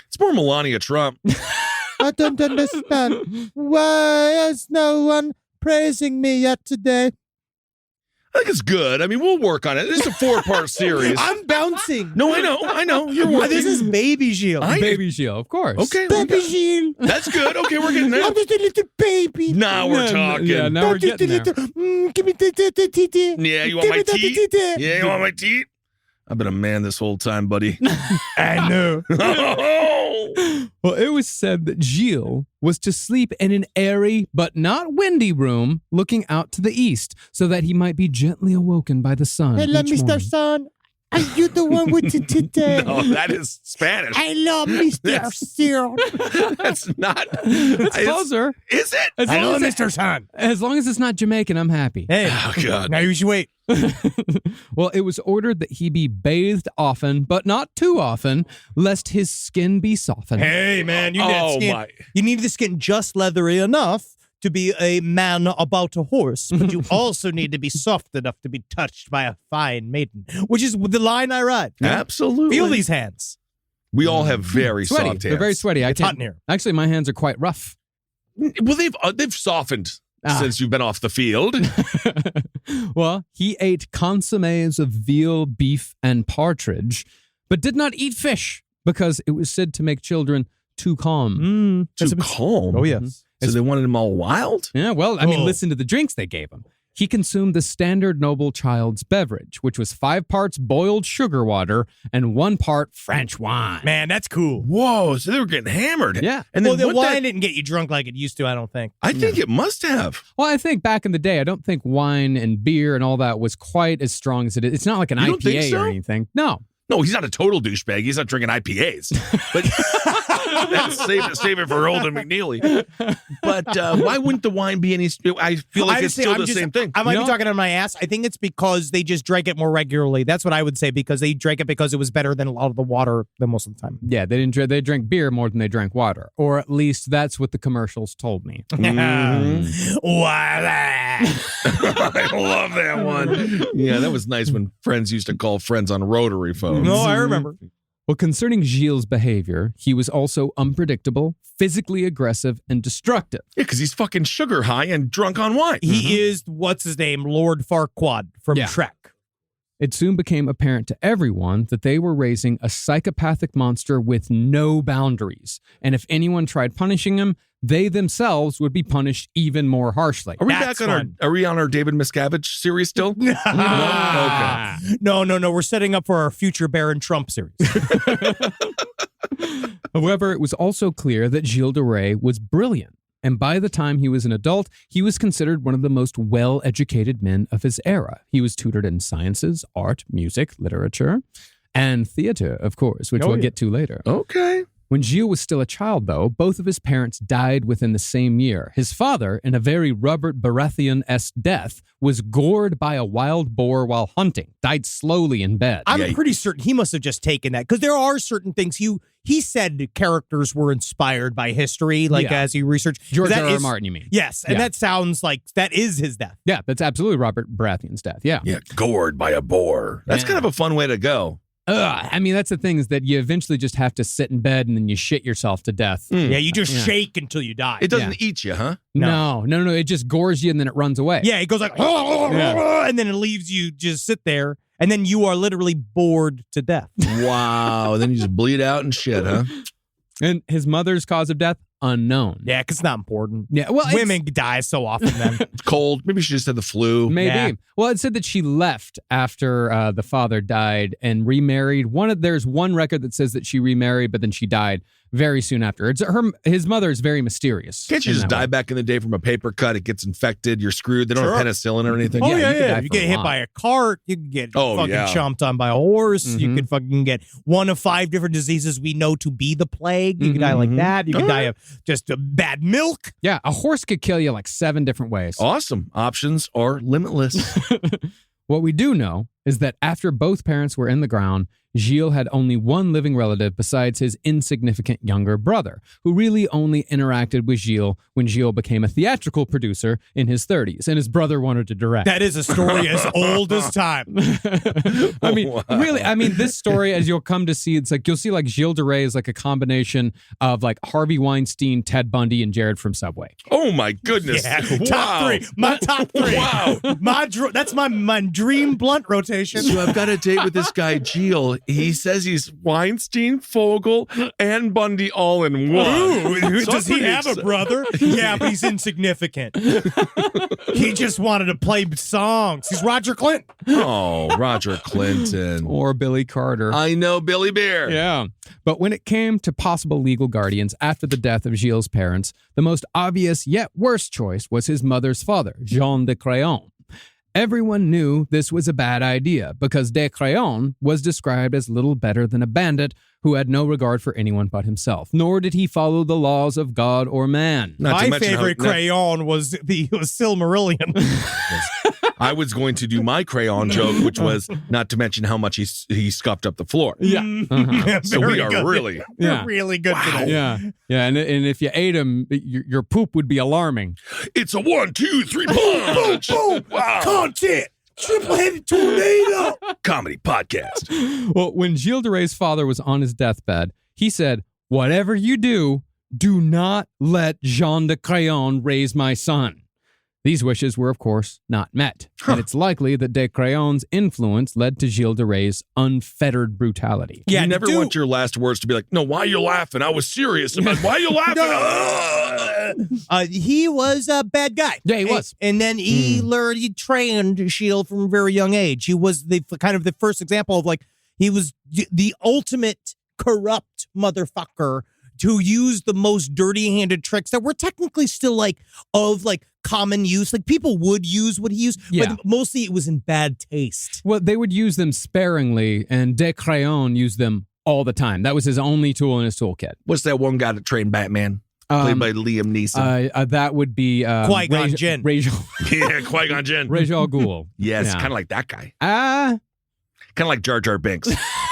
It's more Melania Trump. I don't understand. Why is no one praising me yet today? I think it's good. I mean, we'll work on it. This is a 4-part series. I'm bouncing. No, I know. You're working. This is Baby Gilles. Baby Gilles, of course. Okay. Baby Gilles. That's good. Okay, we're getting I'm there. just a little baby. Now we're talking. Yeah, now we're Just a getting there. little. Give me the. Yeah, you want my teeth? Yeah, you want my teeth? I've been a man this whole time, buddy. I know. Well, it was said that Gilles was to sleep in an airy but not windy room looking out to the east so that he might be gently awoken by the sun. Hello, each Mr. morning. Son. Are you the one with the titty? No, that is Spanish. Hello, Mr. Son. That's not. It's closer. Is it? As long Hello, as, Mr. Son. as long as it's not Jamaican, I'm happy. Hey. Oh, God. Now you should wait. Well, it was ordered that he be bathed often, but not too often, lest his skin be softened. Hey, man, you need Oh, skin. my. You need the skin just leathery enough to be a man about a horse, but you also need to be soft enough to be touched by a fine maiden, which is the line I ride. Absolutely. Feel these hands. We all have very Sweaty. soft hands. They're very sweaty. It's hot in here. Actually, my hands are quite rough. Well, they've softened since you've been off the field. Well, he ate consommes of veal, beef, and partridge, but did not eat fish because it was said to make children too calm. Too calm. Oh, yes. So they wanted him all wild? Yeah, well, I mean, Oh. listen to the drinks they gave him. he consumed the standard noble child's beverage, which was 5 parts boiled sugar water and 1 part French wine. Man, that's cool. Whoa, so they were getting hammered. Yeah. And Well, then the what wine didn't get you drunk like it used to, I don't think. I think it must have. Well, I think back in the day, I don't think wine and beer and all that was quite as strong as it is. It's not like an You don't think IPA so? or anything. No. No, he's not a total douchebag. He's not drinking IPAs. But that's save it for Old and McNeely. But why wouldn't the wine be any? I feel like it's still the same thing. I might be talking on my ass. I think it's because they just drank it more regularly. That's what I would say, because they drank it because it was better than a lot of the water than most of the time. Yeah, they drank beer more than they drank water. Or at least that's what the commercials told me. I love that one. Yeah, that was nice when friends used to call friends on rotary phones. No, I remember. Well, concerning Gilles' behavior, he was also unpredictable, physically aggressive, and destructive. Yeah, because he's fucking sugar high and drunk on wine. He is, what's his name, Lord Farquaad from Yeah. Trek. It soon became apparent to everyone that they were raising a psychopathic monster with no boundaries. And if anyone tried punishing him, they themselves would be punished even more harshly. Are we That's back on fun. our? Are we on our David Miscavige series still? No? No. We're setting up for our future Baron Trump series. However, it was also clear that Gilles de Rais was brilliant. And by the time he was an adult, he was considered one of the most well-educated men of his era. He was tutored in sciences, art, music, literature, and theater, of course, which we'll get to later. Okay. When Gilles was still a child, though, both of his parents died within the same year. His father, in a very Robert Baratheon-esque death, was gored by a wild boar while hunting, died slowly in bed. I'm pretty certain he must have just taken that, because there are certain things he said characters were inspired by history, like as he researched. George R. R. Martin, you mean? Yes, and that sounds like that is his death. Yeah, that's absolutely Robert Baratheon's death, yeah. Yeah, gored by a boar. That's kind of a fun way to go. I mean, that's the thing, is that you eventually just have to sit in bed and then you shit yourself to death. Yeah, you just shake until you die. It doesn't eat you, huh? No. It just gores you and then it runs away. Yeah, it goes like, and then it leaves you just sit there, and then you are literally bored to death. Wow. Then you just bleed out and shit, huh? And his mother's cause of death, unknown. Yeah, because it's not important. Yeah, well, women die so often then. It's cold. Maybe she just had the flu. Maybe. Yeah. Well, it said that she left after the father died and remarried. There's one record that says that she remarried, but then she died very soon after. His mother is very mysterious. Can't you just die back in the day from a paper cut? It gets infected. You're screwed. They don't have penicillin or anything. Oh, yeah. die You for get a hit lot. by a cart. You can get fucking yeah. chomped on by a horse. You can fucking get one of 5 different diseases we know to be the plague. You can die like that. You can die of just bad milk. Yeah, a horse could kill you like 7 different ways. Awesome. Options are limitless. What we do know is that after both parents were in the ground, Gilles had only one living relative besides his insignificant younger brother, who really only interacted with Gilles when Gilles became a theatrical producer in his 30s, and his brother wanted to direct. That is a story as old as time. I mean, really, this story, as you'll come to see, it's like, you'll see like Gilles de Rais is like a combination of like Harvey Weinstein, Ted Bundy, and Jared from Subway. Oh my goodness. Yeah. Wow. Top 3. My top 3. Wow. That's my dream blunt rotation. So I've got a date with this guy, Gilles. He says he's Weinstein, Fogel, and Bundy all in one. Ooh, So does I'm he pretty have a brother? Yeah, but he's insignificant. He just wanted to play songs. He's Roger Clinton. Oh, Roger Clinton. Or Billy Carter. I know Billy Bear. Yeah. But when it came to possible legal guardians after the death of Gilles' parents, the most obvious yet worst choice was his mother's father, Jean de Craon. Everyone knew this was a bad idea because de Craon was described as little better than a bandit who had no regard for anyone but himself, nor did he follow the laws of God or man. Not to My mention favorite crayon was Silmarillion. I was going to do my crayon joke, which was not to mention how much he scuffed up the floor. Yeah. So we are really. Yeah. really good for that. Yeah. Yeah. And if you ate them, your poop would be alarming. It's a 1, 2, 3 punch. Boom! Wow. Content! Triple-headed tornado! Comedy podcast. Well, when Gilles de Rais' father was on his deathbed, he said, "Whatever you do not let Jean de Craon raise my son." These wishes were, of course, not met, and it's likely that de Crayon's influence led to Gilles de Rais' unfettered brutality. Yeah, you never dude- want your last words to be like, no, why are you laughing? I was serious about why are you laughing? He was a bad guy. Yeah, he was. And then he trained Gilles from a very young age. He was the kind of the first example of like, he was the ultimate corrupt motherfucker to use the most dirty-handed tricks that were technically still like of like common use. Like people would use what he used, but mostly it was in bad taste. Well, they would use them sparingly, and de Crayon used them all the time. That was his only tool in his toolkit. What's that one guy that trained Batman? Played by Liam Neeson. That would be Qui-Gon Jinn. Yeah, Qui-Gon Jinn. Ra's al Ghul. Yes, Yeah. kind of like that guy. Ah, Kind of like Jar Jar Binks.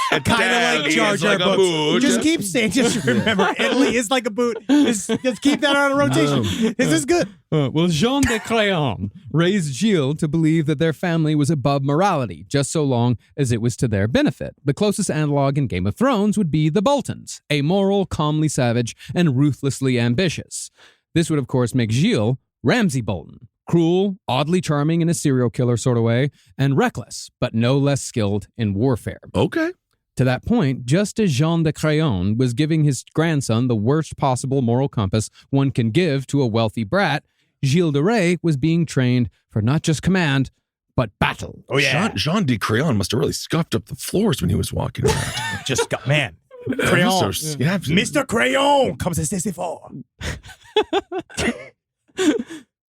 Kind of like Jar Jar like a Binks. boot. Just keep saying, just remember, Italy is like a boot. Just keep that on a rotation. This is good. well, Jean de Crayon raised Gilles to believe that their family was above morality, just so long as it was to their benefit. The closest analog in Game of Thrones would be the Boltons, amoral, calmly savage, and ruthlessly ambitious. This would, of course, make Gilles Ramsay Bolton. Cruel, oddly charming in a serial killer sort of way, and reckless, but no less skilled in warfare. Okay. To that point, just as Jean de Crayon was giving his grandson the worst possible moral compass one can give to a wealthy brat, Gilles de Rais was being trained for not just command, but battle. Oh, yeah. Jean de Crayon must have really scuffed up the floors when he was walking around. Just got, man. Crayon. Yeah. Mr. Crayon comes as this for.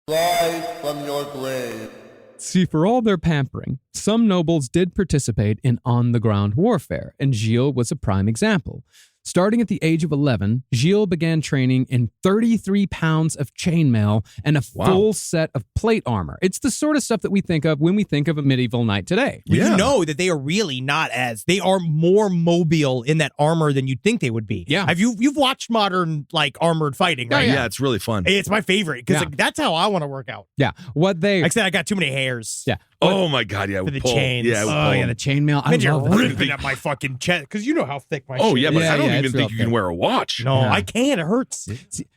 Rise from your grave. See, for all their pampering, some nobles did participate in on-the-ground warfare, and Gilles was a prime example. Starting at the age of 11, Gilles began training in 33 pounds of chainmail and a full set of plate armor. It's the sort of stuff that we think of when we think of a medieval knight today. Yeah. You know that they are really not they are more mobile in that armor than you'd think they would be. Yeah. You've watched modern like armored fighting, right? Yeah, it's really fun. It's my favorite because that's how I want to work out. Yeah, what they... Like I said, I got too many hairs. Yeah. Oh my God, yeah. For the pull. chains. Yeah, Oh, yeah, the chainmail. I Man, you're love that. ripping up my fucking chest because you know how thick my Oh shit yeah, is. but Yeah, I don't yeah, even it's think real you can wear a watch. No, Yeah. I can't. It hurts.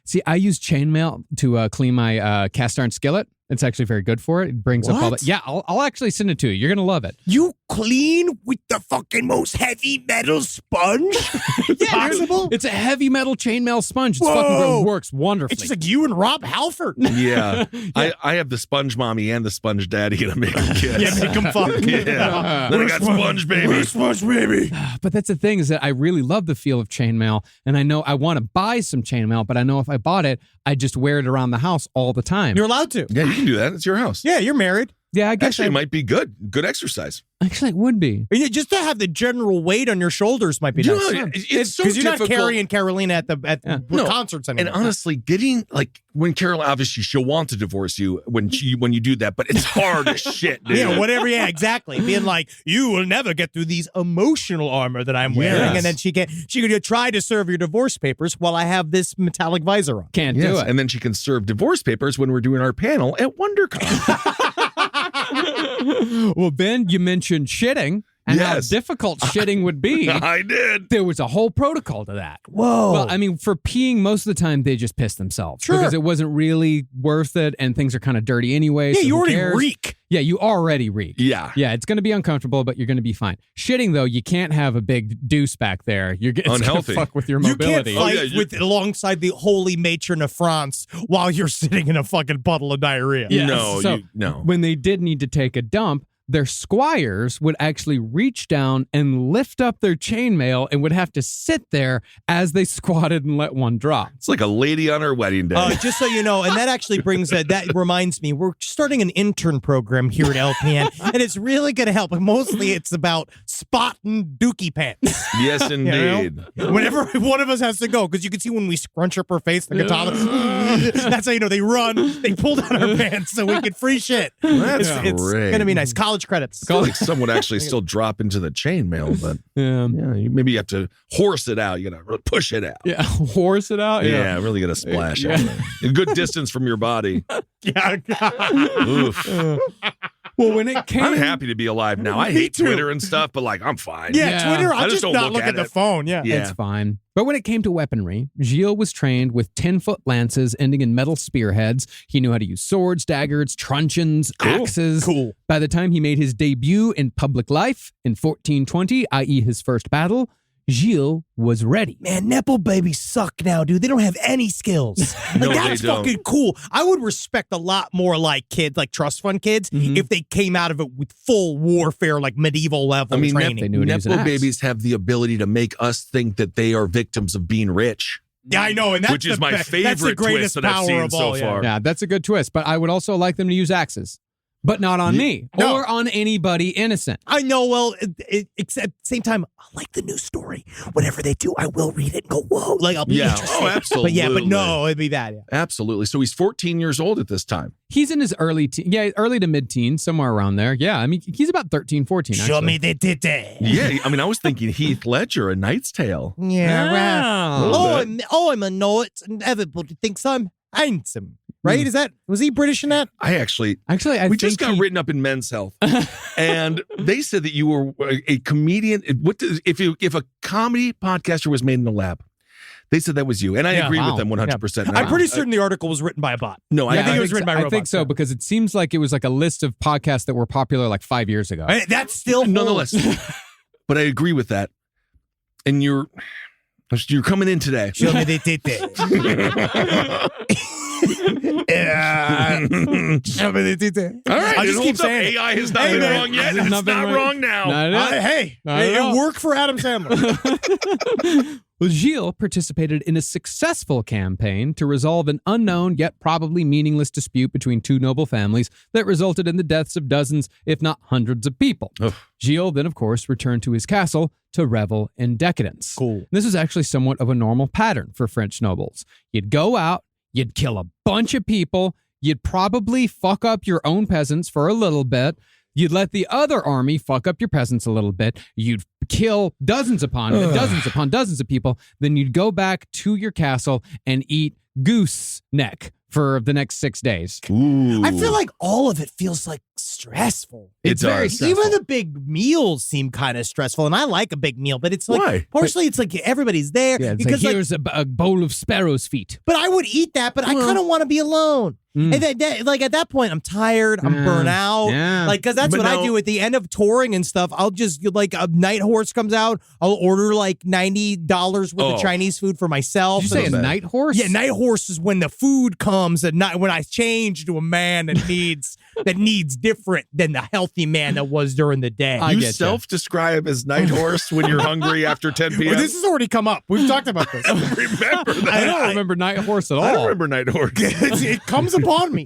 See, I use chainmail to clean my cast iron skillet. It's actually very good for it. It brings up all What? that. Yeah, I'll actually send it to you. You're going to love it. You clean with the fucking most heavy metal sponge possible? It's a heavy metal chainmail sponge. It's Whoa. fucking good. It works wonderfully. It's just like you and Rob Halford. Yeah. I have the sponge mommy and the sponge daddy and I make them kiss. Yeah, make them fuck. Yeah. Then I got sponge baby. Sponge baby. But that's the thing is that I really love the feel of chainmail, and I know I want to buy some chainmail, but I know if I bought it, I just wear it around the house all the time. You're allowed to. Yeah, you can do that. It's your house. Yeah, you're married. Yeah, I guess Actually, it might be good. Good exercise. Actually, it would be. And just to have the general weight on your shoulders might be You nice. know, it's so Because you're not difficult. carrying Carolina at the No. concerts And anymore. honestly, getting like when Carol, obviously she'll want to divorce you when you do that, but it's hard as shit, dude. yeah, whatever. Yeah, exactly. Being like, you will never get through these emotional armor that I'm wearing, Yes. and then she could try to serve your divorce papers while I have this metallic visor on. Can't do Yes, it. and then she can serve divorce papers when we're doing our panel at WonderCon. Well, Ben, you mentioned shitting and how Yes. difficult shitting would be. I did. There was a whole protocol to that. Whoa. Well, I mean, for peeing, most of the time they just piss themselves Sure. because it wasn't really worth it, and things are kind of dirty anyway. yeah, so you who already cares? reek. Yeah, you already reek. Yeah. Yeah, it's going to be uncomfortable, but you're going to be fine. Shitting, though, you can't have a big deuce back there. It's gonna Unhealthy. fuck with your You can't mobility. fight Oh, yeah, with alongside the holy matron of France while you're sitting in a fucking puddle of diarrhea. Yeah. No, so no. When they did need to take a dump, their squires would actually reach down and lift up their chainmail and would have to sit there as they squatted and let one drop. It's like a lady on her wedding day. Just so you know, and that actually brings that reminds me, we're starting an intern program here at LPN, and it's really going to help. Mostly, it's about spotting dookie pants. Yes, You know? indeed. Whenever one of us has to go, because you can see when we scrunch up our face, the katana. That's how you know they run. They pull down our pants so we can free shit. That's It's great. going to be nice. College credits. I feel like some would actually still drop into the chainmail, but Yeah. maybe you have to horse it out. You gotta really push it out. Yeah, horse it out. Yeah, really get a splash Yeah. out there. A good distance from your body. Yeah. Oof. Well, when it came, I'm happy to be alive now. I Me hate too. Twitter and stuff, but like, I'm fine. Yeah, Yeah. Twitter, I I'll just just don't not look look at the it. phone. Yeah. Yeah. it's fine. But when it came to weaponry, Gilles was trained with 10-foot lances ending in metal spearheads. He knew how to use swords, daggers, truncheons, axes. Cool. By the time he made his debut in public life in 1420, i.e. his first battle, Gilles was ready. Man, Nepo babies suck now, dude. They don't have any skills. Like, No, that's they don't. fucking cool. I would respect a lot more like kids, like trust fund kids, if they came out of it with full warfare, like medieval level I mean, training. They knew how to use an Nepo axe. babies have the ability to make us think that they are victims of being rich. Yeah, I know, and that's Which is the my that's the favorite greatest twist that I've power seen of so all, yeah. far. Yeah, that's a good twist. But I would also like them to use axes, but not on me No. or on anybody innocent. I know. Well, except at the same time, I like the news story. Whatever they do, I will read it and go, whoa. Like, I'll be Yeah. interested. Oh, absolutely. But no, it'd be bad. Yeah. Absolutely. So he's 14 years old at this time. He's in his early to mid-teens, somewhere around there. Yeah, I mean, he's about 13, 14, actually. Show me the titty. Yeah. I mean, I was thinking Heath Ledger, A Knight's Tale. Yeah, right. Oh. I'm a nut, and everybody thinks I'm handsome. Right? Is that, was he British in that? I actually, Actually, I we think just got he- written up in Men's Health, and they said that you were a comedian. If a comedy podcaster was made in the lab, they said that was you, and I agree wow. with them 100%. I'm pretty certain the article was written by a bot. No, I think it was written by I robots. think so, because it seems like it was like a list of podcasts that were popular like 5 years ago. Hey, that's still nonetheless. But I agree with that, and you're coming in today. Show me the titty. Show me the titty. All right, I just it keep holds up. saying it. AI has not Hey, been man. wrong yet. It's It's not been not wrong. wrong now. Not at all. Hey, Not at all. it worked for Adam Sandler. Well, Gilles participated in a successful campaign to resolve an unknown yet probably meaningless dispute between two noble families that resulted in the deaths of dozens, if not hundreds of people. Ugh. Gilles then, of course, returned to his castle to revel in decadence. Cool. This is actually somewhat of a normal pattern for French nobles. You'd go out, you'd kill a bunch of people, you'd probably fuck up your own peasants for a little bit, you'd let the other army fuck up your peasants a little bit. You'd kill dozens upon dozens of people. Then you'd go back to your castle and eat goose neck for the next 6 days. Ooh. I feel like all of it feels like stressful. It's very does. stressful. Even the big meals seem kind of stressful, and I like a big meal, but it's like Why? partially it's like everybody's there Yeah, it's because like, like, here's a bowl of sparrow's feet. but I would eat that, but I kind of want to be alone. Mm. And like at that point, I'm tired, I'm Yeah. burnt out. Yeah. Like, because that's But what I now- do at the end of touring and stuff. I'll just like a night horse comes out. I'll order like $90 worth Oh. of Chinese food for myself. Did you say a And- night horse? Yeah, night horse is when the food comes at night, when I change to a man that needs different than the healthy man that was during the day. I You get ya. self-describe as night horse when you're hungry after 10 p.m. Well, this has already come up. We've talked about this. remember that. I don't remember night horse at all. I don't remember night horse. It comes upon me,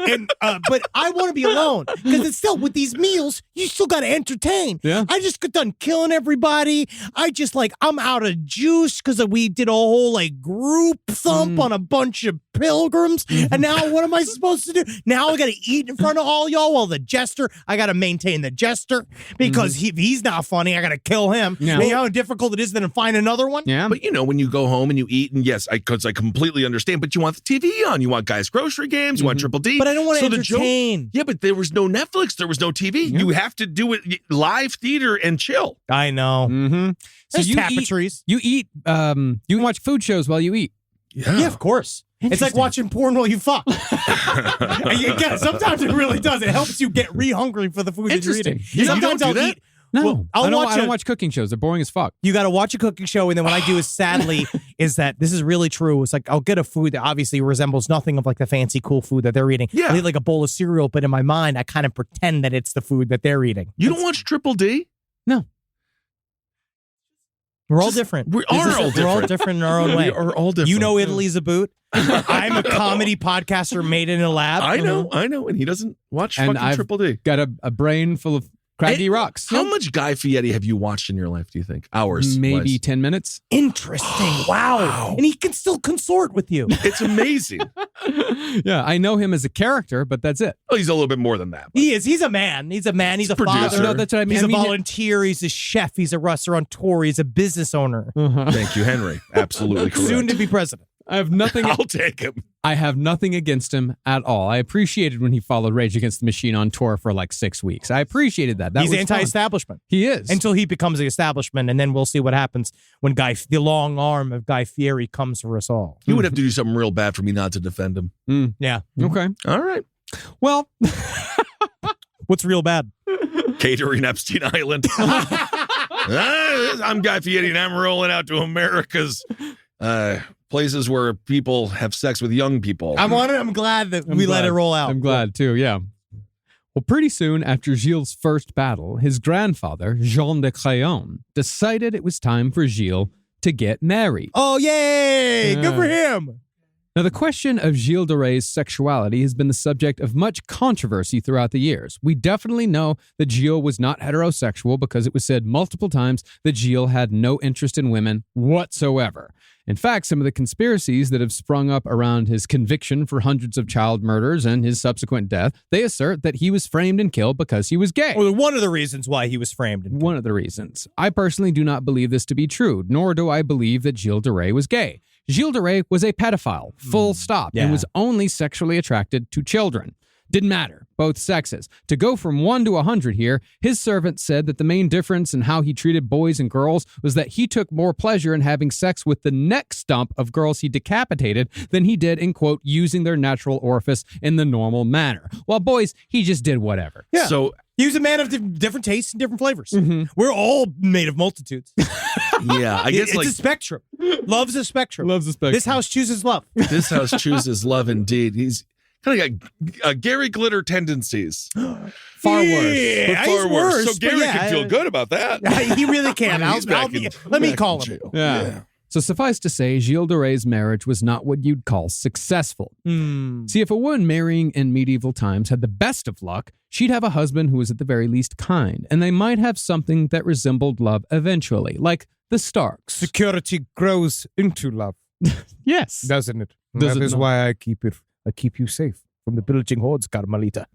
and but I want to be alone because it's still with these meals. You still got to entertain. Yeah. I just got done killing everybody. I just like I'm out of juice because we did a whole like group thump on a bunch of pilgrims, and now what am I supposed to do? Now I got to eat in front of all y'all. Well, the jester, I got to maintain the jester because if he's not funny, I got to kill him. Yeah. You know how difficult it is then to find another one. Yeah. But when you go home and you eat, and yes, because I completely understand, but you want the TV on. You want Guys Grocery Games, you want Triple D. But I don't want to So the joke- entertain. Yeah, but there was no Netflix. There was no TV. You have to do it live theater and chill. I know. Mm-hmm. So There's you tapestries. you watch food shows while you eat. Yeah, of course. It's like watching porn while you fuck. Yeah, sometimes it really does. It helps you get re-hungry for the food that you're eating. Interesting. You Sometimes don't do I'll that? eat. No, Well, I'll I watch don't a- watch cooking shows. They're boring as fuck. You got to watch a cooking show, and then what I do is sadly is that this is really true. It's like I'll get a food that obviously resembles nothing of like the fancy cool food that they're eating. Yeah. I'll eat like a bowl of cereal, but in my mind, I kind of pretend that it's the food that they're eating. You don't watch Triple D? No. We're all different. We This are is- all We're all different. different in our own way. We are all different. You know Italy's a boot. I'm a comedy podcaster made in a lab. I know, and he doesn't watch And fucking I've Triple D. Got a brain full of craggy rocks. How much Guy Fieri have you watched in your life, do you think? Hours? Maybe wise? 10 minutes. Interesting. Wow. And he can still consort with you. It's amazing. Yeah, I know him as a character, but that's it. Oh, he's a little bit more than that. but- He is. He's a man. He's a man. He's a Producer. father. No, that's what I mean. He's I a mean- volunteer. He's a chef. He's a restaurateur. He's a business owner. Thank you, Henry. Absolutely correct. Soon to be president. I have nothing. I'll take him. I have nothing against him at all. I appreciated when he followed Rage Against the Machine on tour for like 6 weeks. I appreciated that. He's was anti-establishment. Fun. He is. Until he becomes the establishment, and then we'll see what happens when the long arm of Guy Fieri comes for us all. He would have to do something real bad for me not to defend him. Yeah. Okay. All right. Well, what's real bad? Catering Epstein Island. I'm Guy Fieri, and I'm rolling out to America's places where people have sex with young people. I'm glad that we let it roll out. I'm glad too, yeah. Well, pretty soon after Gilles' first battle, his grandfather, Jean de Craon, decided it was time for Gilles to get married. Oh, yay! Good for him! Now, the question of Gilles de Rais' sexuality has been the subject of much controversy throughout the years. We definitely know that Gilles was not heterosexual because it was said multiple times that Gilles had no interest in women whatsoever. In fact, some of the conspiracies that have sprung up around his conviction for hundreds of child murders and his subsequent death, they assert that he was framed and killed because he was gay. Well, one of the reasons why he was framed. One of the reasons. I personally do not believe this to be true, nor do I believe that Gilles de Rais was gay. Gilles de Rais was a pedophile, full stop, and was only sexually attracted to children. Didn't matter, both sexes. To go from 1 to 100 here, his servant said that the main difference in how he treated boys and girls was that he took more pleasure in having sex with the neck stump of girls he decapitated than he did in, quote, using their natural orifice in the normal manner. While boys, he just did whatever. Yeah. So he was a man of different tastes and different flavors. We're all made of multitudes. yeah, I guess it's a spectrum. Love's a spectrum. Love's a spectrum. This house chooses love. This house chooses love indeed. He's kind of got Gary Glitter tendencies. Far worse. Yeah, But far he's worse. So but Gary yeah, can feel good about that. He really can. Let me call him. Yeah. So suffice to say, Gilles de Rais' marriage was not what you'd call successful. See, if a woman marrying in medieval times had the best of luck, she'd have a husband who was at the very least kind, and they might have something that resembled love eventually, like the Starks. Security grows into love, Yes. doesn't it? Does That it is not? why I keep you safe from the pillaging hordes, Carmelita.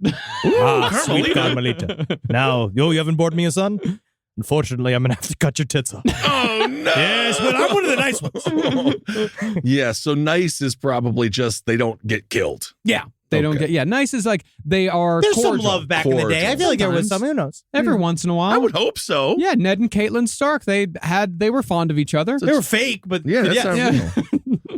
Sweet Carmelita. Now, you haven't bought me a son? Unfortunately, I'm going to have to cut your tits off. Oh, no. Yes, but I'm one of the nice ones. Yeah, so nice is probably just they don't get killed. Yeah. They don't Okay. get, nice is like they are There's cordial. some love back in the day. I feel like there was Sometimes. some. Who knows? Every once in a while. I would hope so. Yeah, Ned and Caitlin Stark, they were fond of each other. They were fake, but Yeah, that's not yeah. real.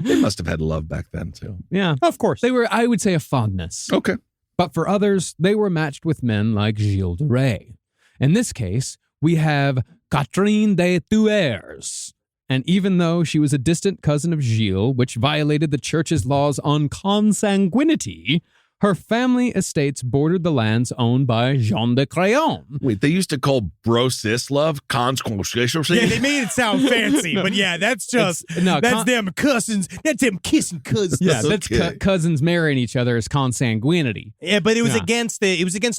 They must have had love back then, too. Yeah. of course. They were, I would say, a fondness. Okay. But for others, they were matched with men like Gilles de Rais. In this case, we have Catherine de Thuers. And even though she was a distant cousin of Gilles, which violated the church's laws on consanguinity, her family estates bordered the lands owned by Jean de Craon. Wait, they used to call bro sis love conscription. Yeah, they made it sound fancy, but yeah, that's just that's them cousins. That's them kissing cousins. Yeah, that's Okay. cousins marrying each other is consanguinity. Yeah, but it was against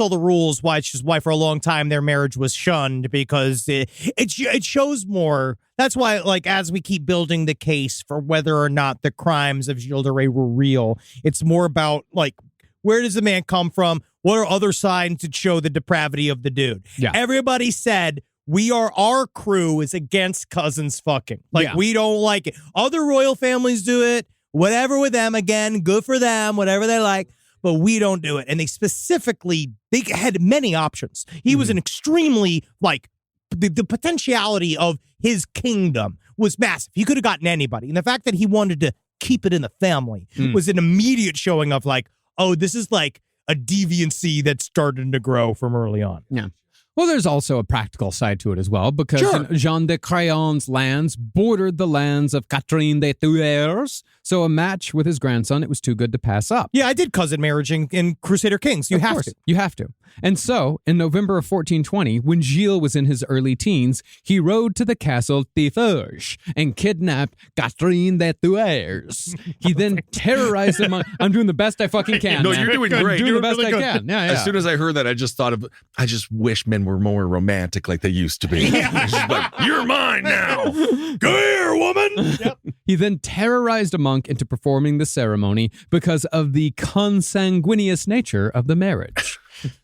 all the rules. Which is why for a long time their marriage was shunned because it shows more. That's why, like, as we keep building the case for whether or not the crimes of Gilles de Rais were real, it's more about like, where does the man come from? What are other signs that show the depravity of the dude? Yeah. Everybody said our crew is against cousins fucking. Like, we don't like it. Other royal families do it. Whatever with them, again, good for them, whatever they like. But we don't do it. And they had many options. He was an extremely, like, the potentiality of his kingdom was massive. He could have gotten anybody. And the fact that he wanted to keep it in the family was an immediate showing of, like, oh, this is like a deviancy that's starting to grow from early on. Yeah. Well, there's also a practical side to it as well, because Jean de Craon's lands bordered the lands of Catherine de Thuers, so a match with his grandson, it was too good to pass up. Yeah, I did cousin marriage in Crusader Kings. You have to. You have to. And so, in November of 1420, when Gilles was in his early teens, he rode to the castle Tiffauges and kidnapped Catherine de Thuers. He then terrorized them. I'm doing the best I fucking can. No, man. you're doing great. I'm doing You're the best really I good. can. Yeah. As soon as I heard that, I just thought I just wish men were more romantic like they used to be. It's just like, you're mine now. Come here, woman. Yep. He then terrorized a monk into performing the ceremony because of the consanguineous nature of the marriage.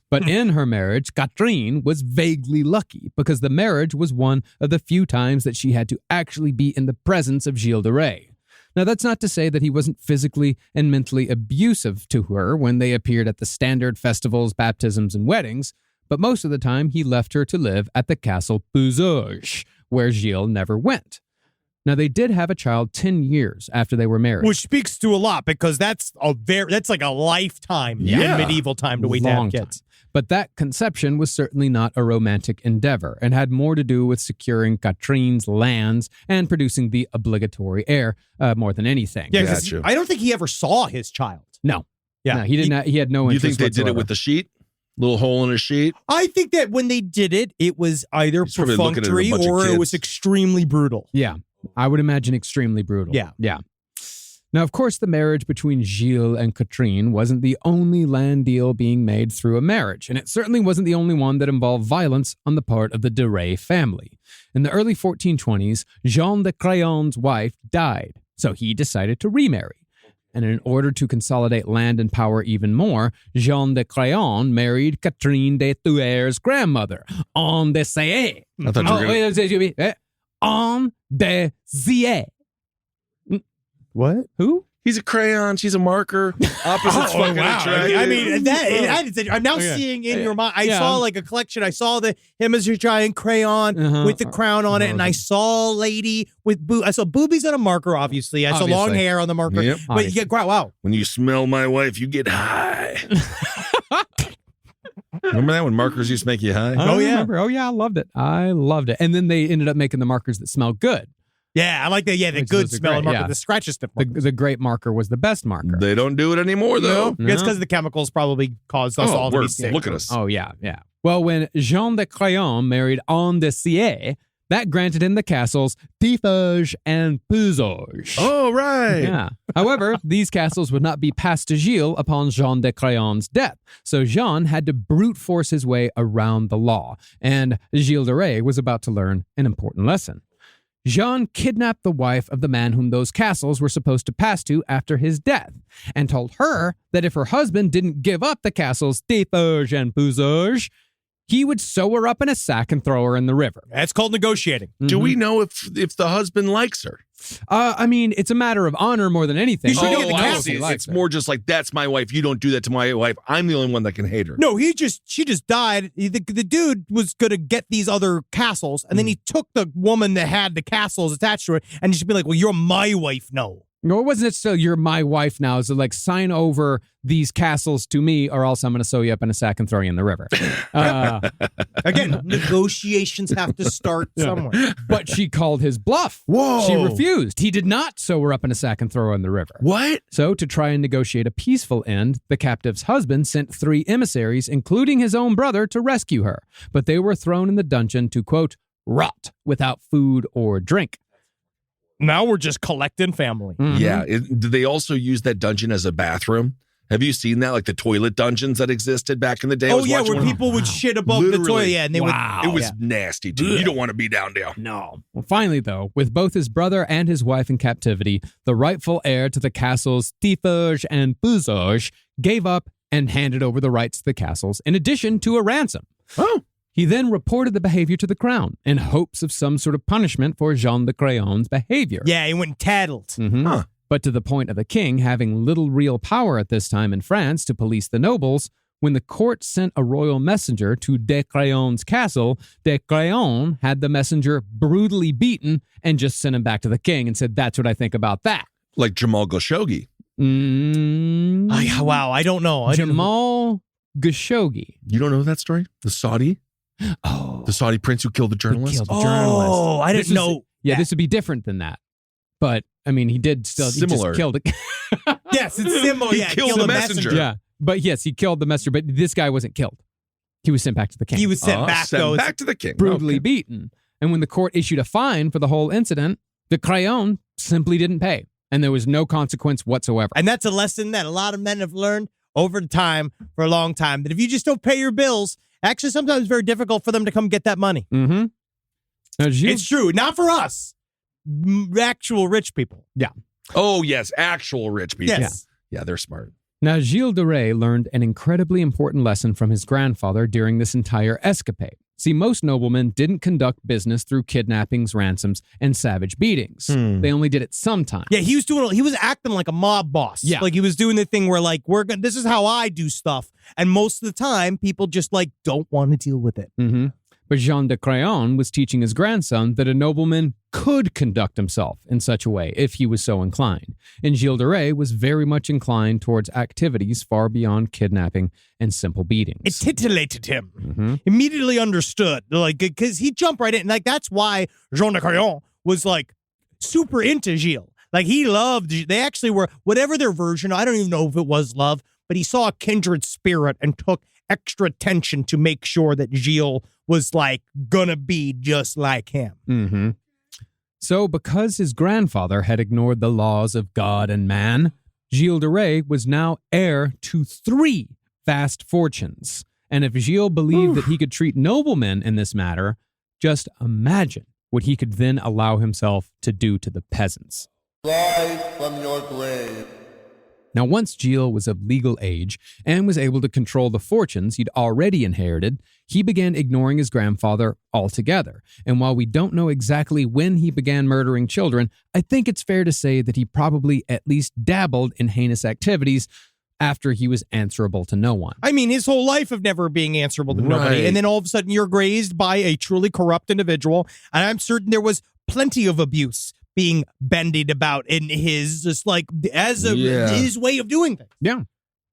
But in her marriage, Catherine was vaguely lucky because the marriage was one of the few times that she had to actually be in the presence of Gilles de Rais. Now, that's not to say that he wasn't physically and mentally abusive to her when they appeared at the standard festivals, baptisms, and weddings, but most of the time he left her to live at the castle Puzoge, where Gilles never went. Now, they did have a child 10 years after they were married. Which speaks to a lot, because that's like a lifetime in medieval time to wait to have kids. But that conception was certainly not a romantic endeavor and had more to do with securing Catherine's lands and producing the obligatory heir more than anything. Yeah, because I don't think he ever saw his child. No. Yeah. No, he did not. He had no interest. You think they whatsoever. did it with the sheet? Little hole in a sheet? I think that when they did it, it was either He's probably looking at a perfunctory bunch of or it kids. was extremely brutal. Yeah. I would imagine extremely brutal. Yeah. Yeah. Now, of course, the marriage between Gilles and Catherine wasn't the only land deal being made through a marriage, and it certainly wasn't the only one that involved violence on the part of the de Rais family. In the early 1420s, Jean de Crayon's wife died, so he decided to remarry. And in order to consolidate land and power even more, Jean de Crayon married Catherine de Thuer's grandmother, Anne de Siey. I thought you were gonna... Anne de Siey. What? Who? He's a crayon. She's a marker. Opposites fucking attract. I mean, I'm now seeing in your mind. I saw like a collection. I saw him as a giant crayon with the crown on it, and I saw a lady with I saw boobies on a marker. Obviously, I saw long hair on the marker. Yep. But wow. When you smell my wife, you get high. Remember that when markers used to make you high? Oh, yeah. Oh, yeah. I loved it. And then they ended up making the markers that smell good. Yeah, I like that. Yeah, the good smelling marker, yeah. the scratch stuff. The great marker was the best marker. They don't do it anymore, though. No. It's because the chemicals probably caused us all to be sick. Look at us. Oh, yeah, yeah. Well, when Jean de Crayon married Anne de Siey, that granted him the castles Tifage and Puzoge. Oh, right. Yeah. However, these castles would not be passed to Gilles upon Jean de Crayon's death, so Jean had to brute force his way around the law, and Gilles de Rais was about to learn an important lesson. Jean kidnapped the wife of the man whom those castles were supposed to pass to after his death, and told her that if her husband didn't give up the castles Tifage and Puzoge, he would sew her up in a sack and throw her in the river. That's called negotiating. Do we know if the husband likes her? I mean, it's a matter of honor more than anything. He shouldn't get the I castles. see. It's more just like, that's my wife. You don't do that to my wife. I'm the only one that can hate her. No, she just died. The dude was going to get these other castles, and then he took the woman that had the castles attached to her, and just be like, well, you're my wife now. No, it wasn't still, you're my wife now. It's like, sign over these castles to me, or else I'm going to sew you up in a sack and throw you in the river. Again, negotiations have to start somewhere. But she called his bluff. Whoa. She refused. He did not sew her up in a sack and throw her in the river. What? So, to try and negotiate a peaceful end, the captive's husband sent 3 emissaries, including his own brother, to rescue her. But they were thrown in the dungeon to, quote, rot without food or drink. Now we're just collecting family. Mm-hmm. Yeah. Did they also use that dungeon as a bathroom? Have you seen that? Like the toilet dungeons that existed back in the day? I Oh, was yeah, watching where one. people would shit above the Literally. toilet. Yeah, and they would. It was nasty, dude. You don't want to be down there. No. Well, finally, though, with both his brother and his wife in captivity, the rightful heir to the castles Tifage and Puzoge gave up and handed over the rights to the castles, in addition to a ransom. Oh. He then reported the behavior to the crown in hopes of some sort of punishment for Jean de Crayon's behavior. Yeah, he went and tattled. Mhm. Huh. But to the point of the king having little real power at this time in France to police the nobles, when the court sent a royal messenger to de Crayon's castle, de Crayon had the messenger brutally beaten and just sent him back to the king and said, that's what I think about that. Like Jamal Khashoggi. Wow, I don't know. Jamal Khashoggi. You don't know that story? The Saudi? Oh. The Saudi prince who killed the journalist? Killed the journalist. Oh, I didn't know. Yeah, this would be different than that. But, I mean, he did still. Similar. He just killed it. Yes, it's similar. He Yeah, killed the messenger. Yeah. But yes, he killed the messenger, but this guy wasn't killed. He was sent back to the king. He was sent back, though. Back to the king. brutally Okay. beaten. And when the court issued a fine for the whole incident, the Crayon simply didn't pay. And there was no consequence whatsoever. And that's a lesson that a lot of men have learned over time for a long time. That if you just don't pay your bills, actually sometimes it's very difficult for them to come get that money. Mm-hmm. Now, It's true. Not for us. Actual rich people. Yeah. Oh, yes. Actual rich people. Yes. Yeah, they're smart. Now, Gilles de Rais learned an incredibly important lesson from his grandfather during this entire escapade. See, most noblemen didn't conduct business through kidnappings, ransoms, and savage beatings. They only did it sometimes. Yeah, he was acting like a mob boss. Yeah. Like he was doing the thing where like, this is how I do stuff. And most of the time people just like don't want to deal with it. Mm-hmm. But Jean de Craon was teaching his grandson that a nobleman could conduct himself in such a way if he was so inclined. And Gilles de Rais was very much inclined towards activities far beyond kidnapping and simple beatings. It titillated him. Immediately understood. Like, because he jumped right in. Like, that's why Jean de Craon was like super into Gilles. Like, he loved, they actually were, whatever their version, I don't even know if it was love, but he saw a kindred spirit and took extra attention to make sure that Gilles was like gonna be just like him. Mm-hmm. So because his grandfather had ignored the laws of God and man, Gilles de Rais was now heir to 3 vast fortunes. And if Gilles believed that he could treat noblemen in this matter, just imagine what he could then allow himself to do to the peasants. Rise from your grave. Now, once Gilles was of legal age and was able to control the fortunes he'd already inherited, he began ignoring his grandfather altogether. And while we don't know exactly when he began murdering children, I think it's fair to say that he probably at least dabbled in heinous activities after he was answerable to no one. I mean, his whole life of never being answerable to nobody. Right. And then all of a sudden you're grazed by a truly corrupt individual. And I'm certain there was plenty of abuse being bandied about in his, just like, his way of doing things. Yeah.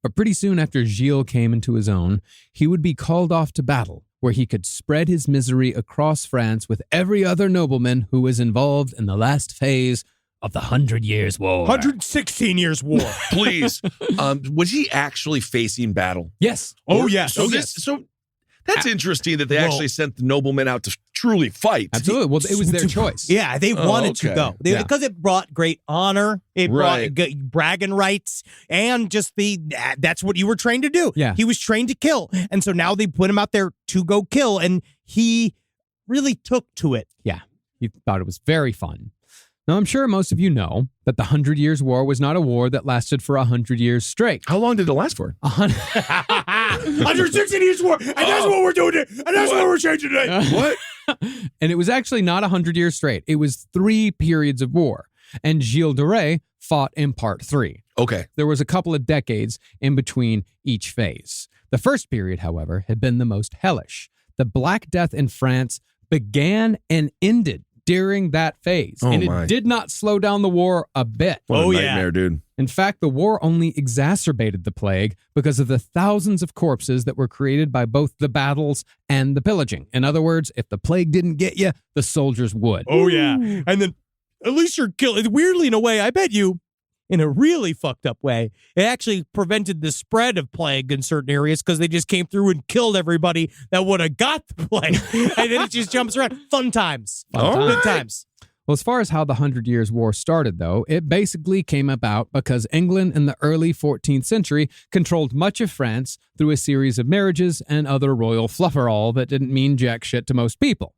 But pretty soon after Gilles came into his own, he would be called off to battle, where he could spread his misery across France with every other nobleman who was involved in the last phase of the 100 Years' War. 116 Years War. Please. Was he actually facing battle? Yes. Oh, yes. So that's interesting that they actually sent the noblemen out to truly fight. Absolutely. Well, it was their choice. Yeah, they wanted to okay. go. Because it brought great honor. It brought bragging rights. And just that's what you were trained to do. Yeah. He was trained to kill. And so now they put him out there to go kill. And he really took to it. Yeah. He thought it was very fun. Now, I'm sure most of you know that the 100 Years' War was not a war that lasted for 100 years straight. How long did it last for? 116 Years War. And that's what we're doing. And that's what we're changing today. What? And it was actually not 100 years straight. It was 3 periods of war. And Gilles de Rais fought in part 3. Okay. There was a couple of decades in between each phase. The first period, however, had been the most hellish. The Black Death in France began and ended during that phase. Oh, and it my. did not slow down the war a bit. What a nightmare, dude. In fact, the war only exacerbated the plague because of the thousands of corpses that were created by both the battles and the pillaging. In other words, if the plague didn't get you, the soldiers would. Oh, yeah. And then at least you're killed. Weirdly, in a way, I bet you, in a really fucked up way, it actually prevented the spread of plague in certain areas because they just came through and killed everybody that would have got the plague. And then it just jumps around. Fun times. Good times. Well, as far as how the 100 Years' War started, though, it basically came about because England in the early 14th century controlled much of France through a series of marriages and other royal flufferall that didn't mean jack shit to most people.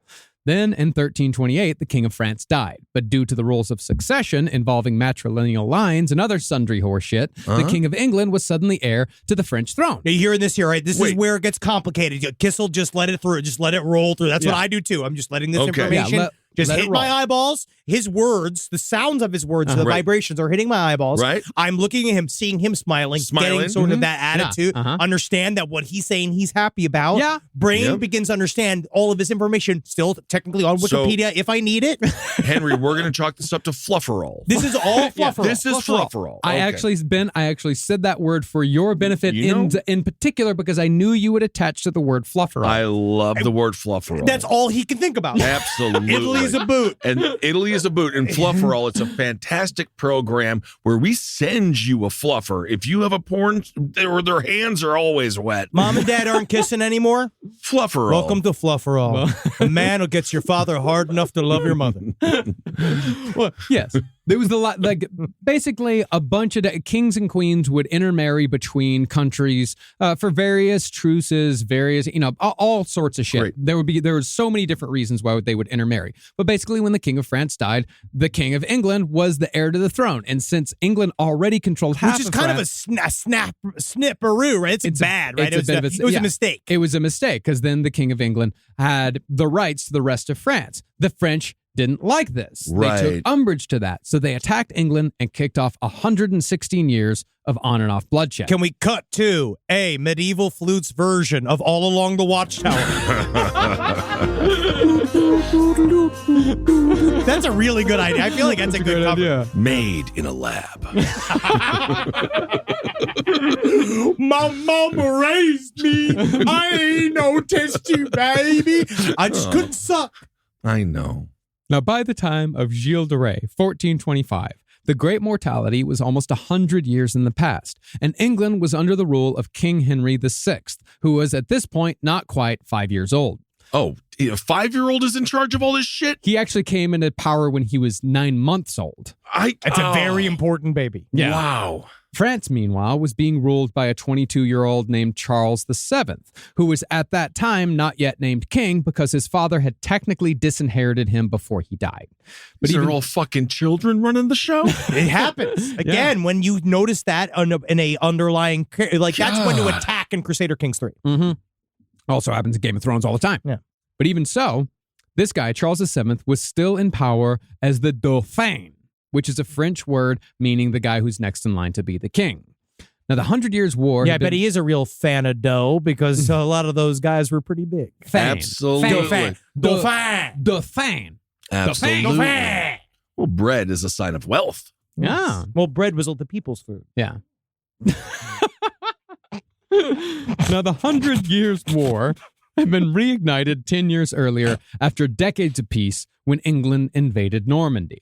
Then, in 1328, the King of France died. But due to the rules of succession involving matrilineal lines and other sundry horseshit, the King of England was suddenly heir to the French throne. Now, you're hearing this here, right? This is where it gets complicated. Kissel, just let it through. Just let it roll through. That's what I do, too. I'm just letting this information... Yeah, just let hit it my roll. eyeballs. His words, the sounds of his words, the vibrations are hitting my eyeballs. Right. I'm looking at him, seeing him smiling. Getting sort of that attitude. Yeah. Understand that what he's saying he's happy about. Yeah. Brain begins to understand all of this information, still technically on Wikipedia if I need it. Henry, we're going to chalk this up to flufferall. This is all flufferall. This is flufferall. I actually said that word for your benefit in particular because I knew you would attach to the word flufferall. I love the word flufferall. That's all he can think about. Absolutely. Italy is a boot. And Italy is a boot. And Flufferall, it's a fantastic program where we send you a fluffer. If you have a porn, or their hands are always wet. Mom and dad aren't kissing anymore? Flufferall. Welcome to Flufferall. A man who gets your father hard enough to love your mother. Well, yes. There was basically a bunch of kings and queens would intermarry between countries for various truces, various, all sorts of shit. Right. There were so many different reasons why they would intermarry. But basically, when the King of France died, the King of England was the heir to the throne. And since England already controlled half Which is of kind France, of a snipperoo, right? It's bad, right? it's It was a mistake. It was a mistake because then the King of England had the rights to the rest of France. The French didn't like this. Right. They took umbrage to that. So they attacked England and kicked off 116 years of on and off bloodshed. Can we cut to a medieval flutes version of All Along the Watchtower? That's a really good idea. I feel like that's a good cover. idea. Made in a lab. My mama raised me. I ain't no test tube baby. I just couldn't suck. I know. Now, by the time of Gilles de Rais, 1425, the Great Mortality was almost 100 years in the past, and England was under the rule of King Henry VI, who was at this point not quite 5 years old. Oh, a 5-year-old is in charge of all this shit? He actually came into power when he was 9 months old. It's a very important baby. Yeah. Wow. France, meanwhile, was being ruled by a 22-year-old named Charles VII, who was at that time not yet named king because his father had technically disinherited him before he died. But These are all fucking children running the show? It happens. Again, when you notice that in a underlying, that's when to attack in Crusader Kings 3. Mm-hmm. Also happens in Game of Thrones all the time. Yeah. But even so, this guy, Charles VII, was still in power as the Dauphin, which is a French word meaning the guy who's next in line to be the king. Now, the 100 Years' War... Yeah, I bet he is a real fan of dough because a lot of those guys were pretty big. Absolutely. Dauphin. Dauphin. Absolutely. Dauphin. Well, bread is a sign of wealth. Yeah. Well, bread was all the people's food. Yeah. Now, the 100 Years' War had been reignited 10 years earlier after decades of peace when England invaded Normandy.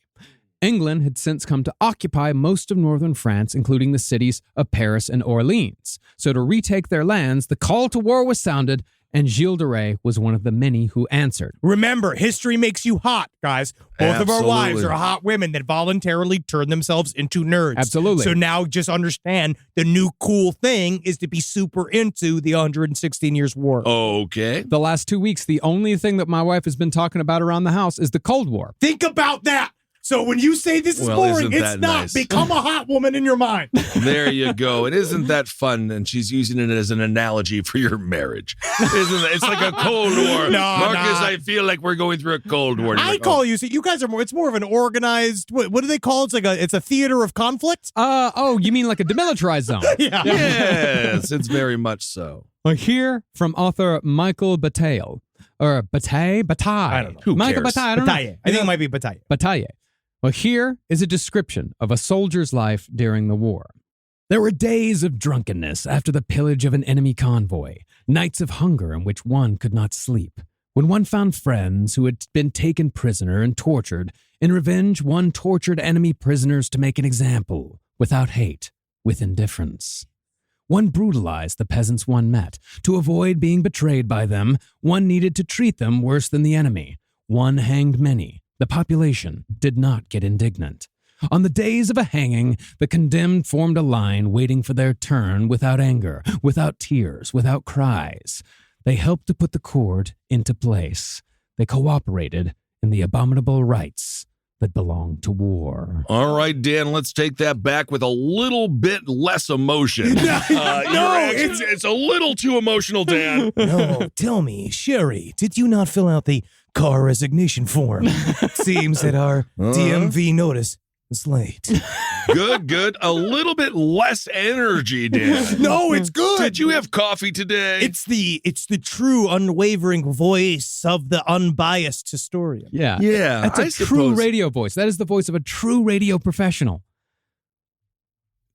England had since come to occupy most of northern France, including the cities of Paris and Orleans. So to retake their lands, the call to war was sounded, and Gilles de Rais was one of the many who answered. Remember, history makes you hot, guys. Both of our Absolutely. wives are hot women that voluntarily turn themselves into nerds. Absolutely. So now just understand the new cool thing is to be super into the 116 Years' War. Okay. The last 2 weeks, the only thing that my wife has been talking about around the house is the Cold War. Think about that. So when you say this is Well, boring, isn't it's that not. nice? Become a hot woman in your mind. There you go. And isn't that fun? And she's using it as an analogy for your marriage. Isn't it? It's like a Cold War. Marcus, I feel like we're going through a Cold War. I call you. So you guys are more. It's more of an organized. What do they call it? It's a theater of conflict. You mean like a demilitarized zone? Yeah. Yes, it's very much so. Well, here from author Michael Bataille, or Bataille? I don't know. Who Michael cares? Bataille, I don't know. Bataille. I think it might be Bataille. Bataille. Well, here is a description of a soldier's life during the war. There were days of drunkenness after the pillage of an enemy convoy, nights of hunger in which one could not sleep. When one found friends who had been taken prisoner and tortured, in revenge one tortured enemy prisoners to make an example, without hate, with indifference. One brutalized the peasants one met. To avoid being betrayed by them, one needed to treat them worse than the enemy. One hanged many. The population did not get indignant. On the days of a hanging, the condemned formed a line waiting for their turn without anger, without tears, without cries. They helped to put the cord into place. They cooperated in the abominable rites that belong to war. All right, Dan, let's take that back with a little bit less emotion. It's a little too emotional, Dan. No, tell me, Sherry, did you not fill out the car resignation form? Seems that our DMV notice is late. Good. A little bit less energy, Dan. No, it's good. Did you have coffee today? It's the true, unwavering voice of the unbiased historian. Yeah. Yeah, That's a I true suppose. radio voice. That is the voice of a true radio professional.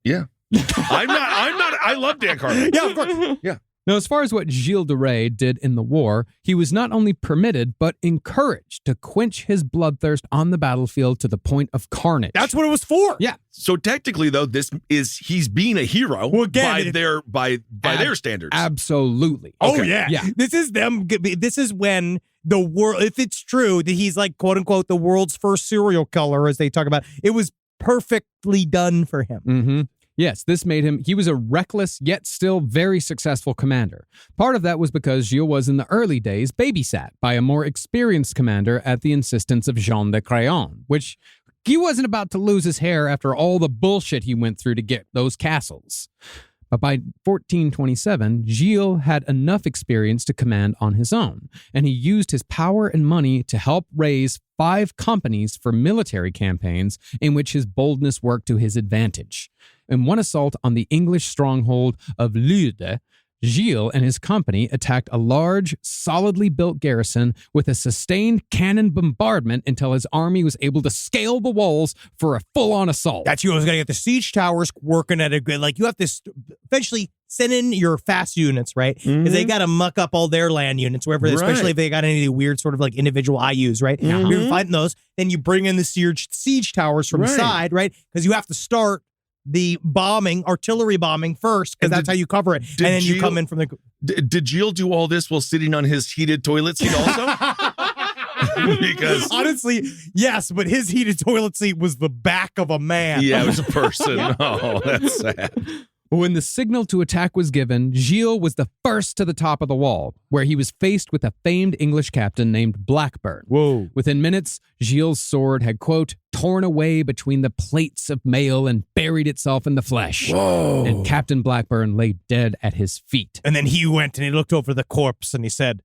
Yeah. I'm not. I love Dan Carlin. Yeah, of course. Yeah. Now, as far as what Gilles de Rais did in the war, he was not only permitted, but encouraged to quench his bloodthirst on the battlefield to the point of carnage. That's what it was for. Yeah. So technically, though, he's being a hero Well, again, by their standards. Absolutely. Oh, Okay. yeah. Yeah. This is when the world, if it's true that he's like, quote unquote, the world's first serial killer, as they talk about, it was perfectly done for him. Mm-hmm. Yes, this made him, he was a reckless yet still very successful commander. Part of that was because Gilles was in the early days babysat by a more experienced commander at the insistence of Jean de Craon, which he wasn't about to lose his hair after all the bullshit he went through to get those castles. But by 1427, Gilles had enough experience to command on his own, and he used his power and money to help raise 5 companies for military campaigns in which his boldness worked to his advantage. In one assault on the English stronghold of Leude, Gilles and his company attacked a large, solidly built garrison with a sustained cannon bombardment until his army was able to scale the walls for a full-on assault. That's you. I was going to get the siege towers working at a good, like you have to eventually send in your fast units, right? Because they got to muck up all their land units, wherever, especially if they got any weird sort of like individual IUs, right? You're fighting those. Then you bring in the siege towers from the side, right? Because you have to start the artillery bombing first, because that's how you cover it. And then you come in from the... Did Gilles do all this while sitting on his heated toilet seat also? Because honestly, yes, but his heated toilet seat was the back of a man. yeah, it was a person. Oh, that's sad. When the signal to attack was given, Gilles was the first to the top of the wall, where he was faced with a famed English captain named Blackburn. Whoa. Within minutes, Gilles' sword had, quote, torn away between the plates of mail and buried itself in the flesh. Whoa. And Captain Blackburn lay dead at his feet. And then he went and he looked over the corpse and he said,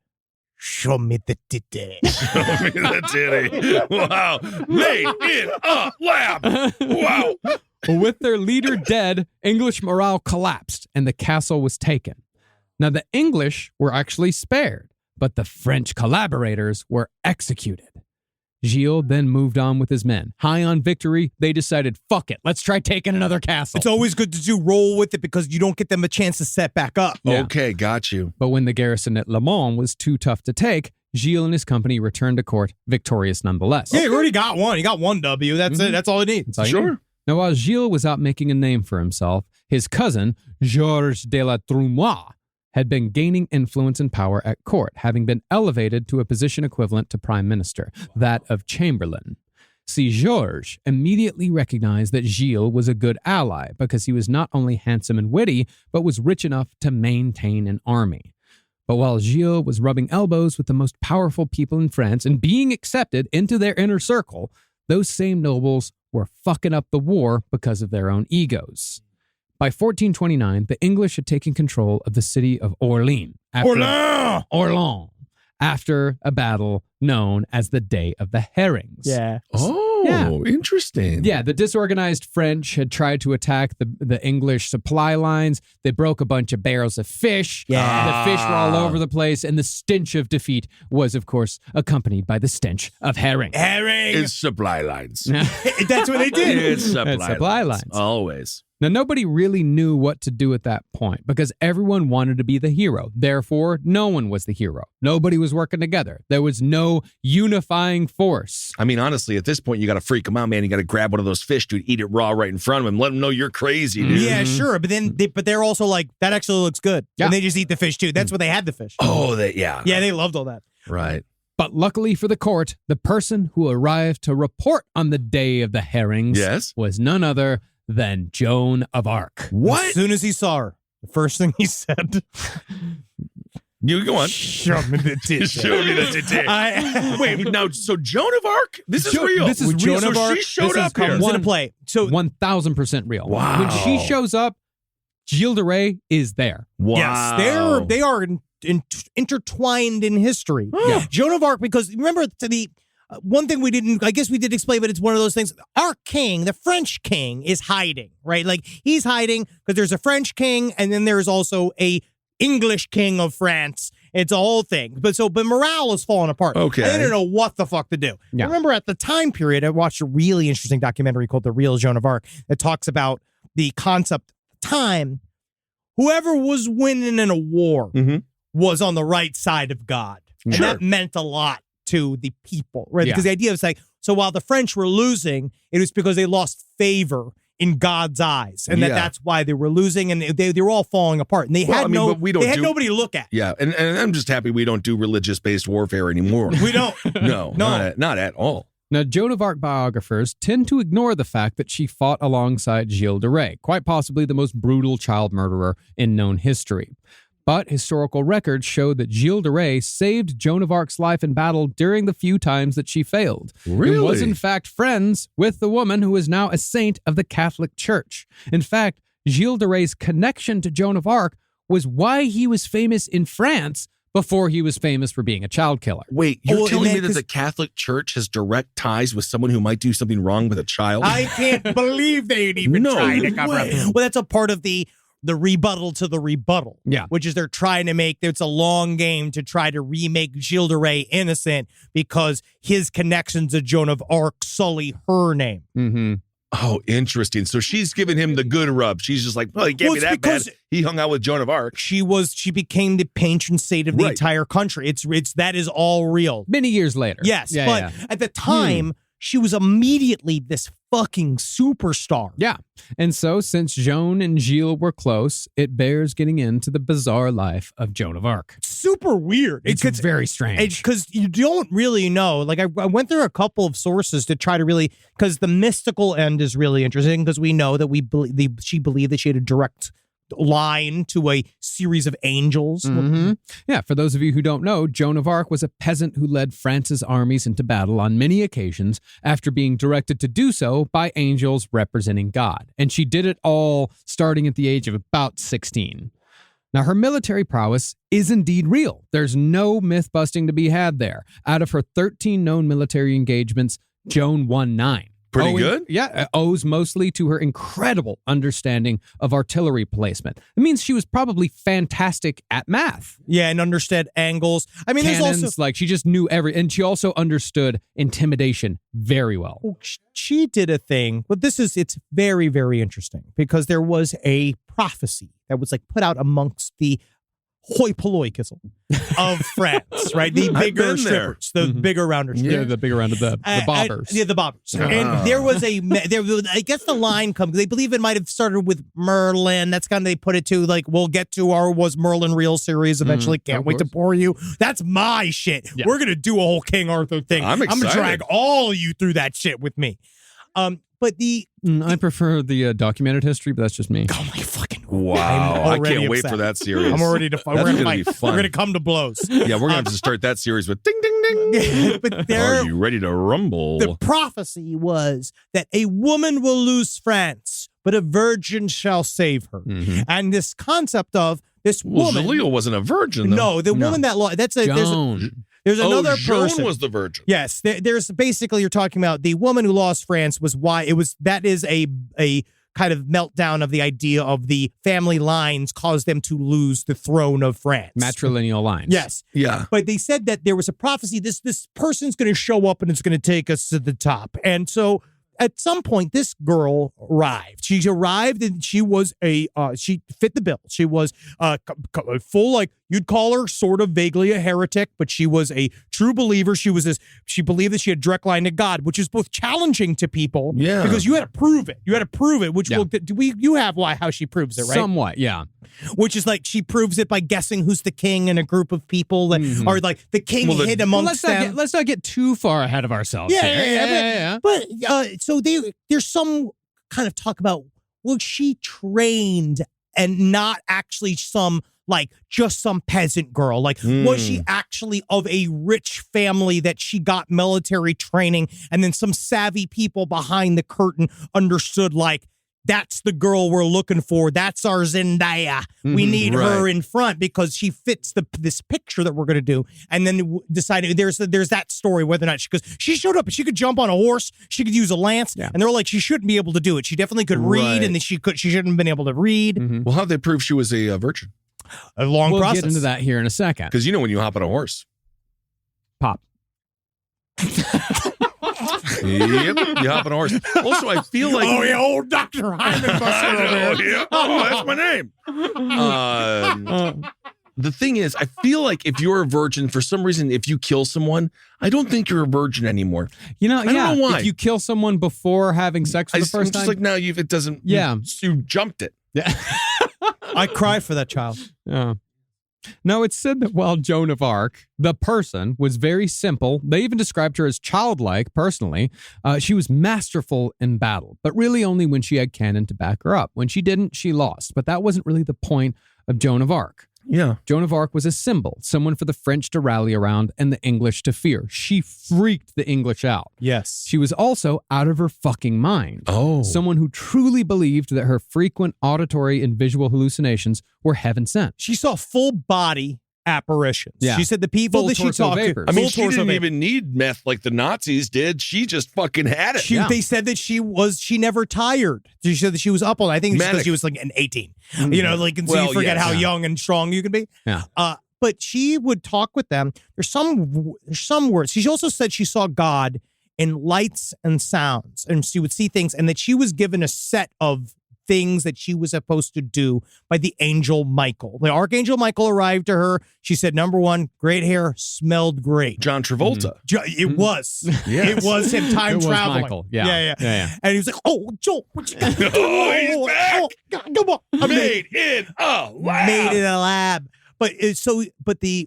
"Show me the titty." Show me the titty. Wow. Made in a lab. Wow. With their leader dead, English morale collapsed and the castle was taken. Now, the English were actually spared, but the French collaborators were executed. Gilles then moved on with his men. High on victory, they decided, fuck it, let's try taking another castle. It's always good to roll with it because you don't get them a chance to set back up. Yeah. Okay, got you. But when the garrison at Le Mans was too tough to take, Gilles and his company returned to court victorious nonetheless. Yeah, you already got one. You got one W. That's it. That's all it needs. That's all you need. Now, while Gilles was out making a name for himself, his cousin, Georges de la Troumois, had been gaining influence and power at court, having been elevated to a position equivalent to prime minister, that of chamberlain. See, Georges immediately recognized that Gilles was a good ally because he was not only handsome and witty, but was rich enough to maintain an army. But while Gilles was rubbing elbows with the most powerful people in France and being accepted into their inner circle, those same nobles were fucking up the war because of their own egos. By 1429, the English had taken control of the city of Orléans. Orléans. After a battle known as the Day of the Herrings. Yeah. Oh, Yeah. interesting. Yeah, the disorganized French had tried to attack the English supply lines. They broke a bunch of barrels of fish. Yeah. The fish were all over the place, and the stench of defeat was, of course, accompanied by the stench of herring. Herring. It's supply lines. That's what they did. It's supply lines. Always. Now, nobody really knew what to do at that point because everyone wanted to be the hero. Therefore, no one was the hero. Nobody was working together. There was no unifying force. I mean, honestly, at this point, you got to freak them out, man. You got to grab one of those fish, dude, eat it raw right in front of them, let them know you're crazy, dude. Yeah, sure. But then, they're also like, that actually looks good. Yeah. And they just eat the fish too. That's what they had the fish. Oh, yeah. Yeah, they loved all that. Right. But luckily for the court, the person who arrived to report on the Day of the Herrings was none other than Joan of Arc. What? As soon as he saw her, the first thing he said, You go on. "Show me the titty." Show me the titty. Wait, now, so Joan of Arc? This is real. This is real. So Joan of Arc. she showed This is up here. Comes into play. So 1,000% real. Wow. When she shows up, Gilles de Rais is there. Wow. yes, they are intertwined in history. Yeah. Joan of Arc, because remember one thing we did explain, but it's one of those things. Our king, the French king, is hiding, right? Like he's hiding because there's a French king, and then there's also a English king of France. It's a whole thing. But morale is falling apart. Okay. I didn't know what the fuck to do. Yeah. Remember at the time period, I watched a really interesting documentary called The Real Joan of Arc that talks about the concept at the time whoever was winning in a war was on the right side of God. And Sure. that meant a lot to the people, right? Yeah. Because the idea was like, so while the French were losing, it was because they lost favor in God's eyes, and Yeah. that's why they were losing, and they were all falling apart, and they Well, had I mean, but we don't they had do- nobody to look at. Yeah, and I'm just happy we don't do religious-based warfare anymore. We don't. No, No. not at all. Now, Joan of Arc biographers tend to ignore the fact that she fought alongside Gilles de Rais, quite possibly the most brutal child murderer in known history. But historical records show that Gilles de Rais saved Joan of Arc's life in battle during the few times that she failed. Really? And was in fact friends with the woman who is now a saint of the Catholic Church. In fact, Gilles de Rais' connection to Joan of Arc was why he was famous in France before he was famous for being a child killer. Wait, you're Oh, telling and me that- that the Catholic Church has direct ties with someone who might do something wrong with a child? I can't believe they'd even No try to cover up. way. Well, that's a part of the rebuttal to the rebuttal. Yeah. Which is they're trying to make, it's a long game to try to remake Gilles de Rais innocent because his connections to Joan of Arc sully her name. Mm-hmm. Oh, interesting. So she's giving him the good rub. She's just like, well, he can't Well, be it's that bad. because- He hung out with Joan of Arc. She became the patron saint of the Right. entire country. It's that is all real. Many years later. Yes, Yeah, but yeah. at the time, she was immediately this fucking superstar. Yeah. And so, since Joan and Gilles were close, it bears getting into the bizarre life of Joan of Arc. Super weird. It's very strange. Because you don't really know. Like I went through a couple of sources to try to really, because the mystical end is really interesting. Because we know that she believed that she had a direct line to a series of angels. Mhm. Yeah, for those of you who don't know, Joan of Arc was a peasant who led France's armies into battle on many occasions after being directed to do so by angels representing God. And she did it all starting at the age of about 16. Now, her military prowess is indeed real. There's no myth busting to be had there. Out of her 13 known military engagements, Joan won 9. Pretty good? Yeah, owes mostly to her incredible understanding of artillery placement. It means she was probably fantastic at math. Yeah, and understood angles. I mean, Cannons, there's also like she just knew and she also understood intimidation very well. she did a thing, but it's very, very interesting because there was a prophecy that was like put out amongst the hoi polloi kissel of France, right? The I've bigger been there. strippers, the bigger rounders. Yeah, the bigger round of the bobbers. Yeah, the bobbers. And there was I guess the line comes, they believe it might have started with Merlin. That's kind of, they put it to like, we'll get to our Was Merlin Real series eventually. Can't of wait to course. bore you. That's my shit. Yeah. We're going to do a whole King Arthur thing. I'm going to excited. drag all of you through that shit with me. But I prefer the documented history, but that's just me. oh my fucking Wow. I'm I already can't wait upset. for that series. I'm already to fight. That's We're going to gonna be fight. fun. We're going to come to blows. Yeah, we're going to have to start that series with ding, ding, ding. But there, Are you ready to rumble? the prophecy was that a woman will lose France, but a virgin shall save her. Mhm. And this concept of this well, woman. Jaleel wasn't a virgin, though. No, the No. woman that there's Joan. another Joan person. was the virgin. Yes, there's basically, you're talking about the woman who lost France was why it was, that is a kind of meltdown of the idea of the family lines caused them to lose the throne of France. Matrilineal lines. Yes. Yeah. But they said that there was a prophecy, this person's going to show up and it's going to take us to the top. And so at some point, this girl arrived. She arrived and she was she fit the bill. She was full, like, you'd call her sort of vaguely a heretic, but she was a true believer. She believed that she had direct line to God, which is both challenging to people. Yeah. Because you had to prove it. You had to prove it, which Yeah. you have how she proves it, right? Somewhat, yeah. Which is like she proves it by guessing who's the king in a group of people that are like the king Well, hid Well, amongst them. let's not get too far ahead of ourselves. Yeah, here. yeah. But so there's some kind of talk about, was she trained and not actually just some peasant girl? Like, was she actually of a rich family that she got military training, and then some savvy people behind the curtain understood, like, that's the girl we're looking for. That's our Zendaya. We need her right. in front because she fits this picture that we're going to do. And then decided there's that story whether or not because she showed up and she could jump on a horse, she could use a lance, and they're like, she shouldn't be able to do it. She definitely could read, Right. and then she shouldn't have been able to read. Well, how'd they prove she was a virgin? A long We'll process. get into that here in a second. Because when you hop on a horse. Pop. Yep, you hop on a horse. Also, I feel like old Dr. Hyman Buster over here. that's my name. The thing is, I feel like if you're a virgin, for some reason, if you kill someone, I don't think you're a virgin anymore. I don't know why. If you kill someone before having sex for the first just time, like now, it doesn't. Yeah. you jumped it. yeah. I cry for that child. Yeah. Now, it's said that while Joan of Arc, the person, was very simple, they even described her as childlike personally, she was masterful in battle, but really only when she had cannon to back her up. When she didn't, she lost. But that wasn't really the point of Joan of Arc. Yeah. Joan of Arc was a symbol, someone for the French to rally around and the English to fear. She freaked the English out. Yes. She was also out of her fucking mind. Oh. Someone who truly believed that her frequent auditory and visual hallucinations were heaven sent. She saw full body apparitions. Yeah. She said the people Full that she torso talked vapors. to. I mean, full she torso didn't vapors. even need meth like the Nazis did. She just fucking had it. They said that she never tired. She said that she was up all night. I think it's because Manic. she was like an 18. You know, like, and so Well, you forget yes. how Yeah. young and strong you can be. Yeah. But she would talk with them. There's some words. She also said she saw God in lights and sounds, and she would see things, and that she was given a set of things that she was supposed to do by the angel Michael. The archangel Michael arrived to her. She said, number one, great hair, smelled great. John Travolta. It was. Yes. It was him time It was traveling. Michael. Yeah. Yeah. Yeah. And he was like, oh, Joe. What you got? Oh, he's back. Oh, God, come on. I mean, Made in a lab. made in a lab. But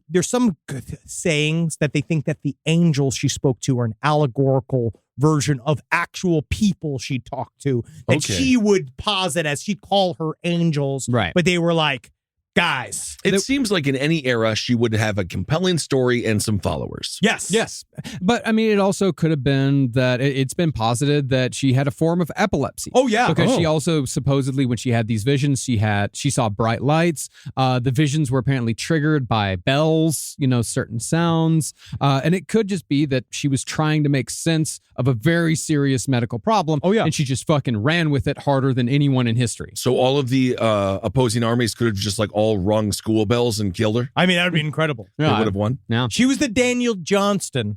there's some sayings that they think that the angels she spoke to are an allegorical version of actual people she talked to that Okay. she would posit as she'd call her angels. Right. But they were like, guys. It seems like in any era, she would have a compelling story and some followers. Yes. Yes. But I mean, it also could have been that it's been posited that she had a form of epilepsy. Oh, yeah. Because Oh. she also supposedly, when she had these visions, she saw bright lights. The visions were apparently triggered by bells, certain sounds. And it could just be that she was trying to make sense of a very serious medical problem. Oh, yeah. And she just fucking ran with it harder than anyone in history. So all of the opposing armies could have just like all rung school bells and killed her. I mean, that would be incredible. They would have won. Yeah. She was the Daniel Johnston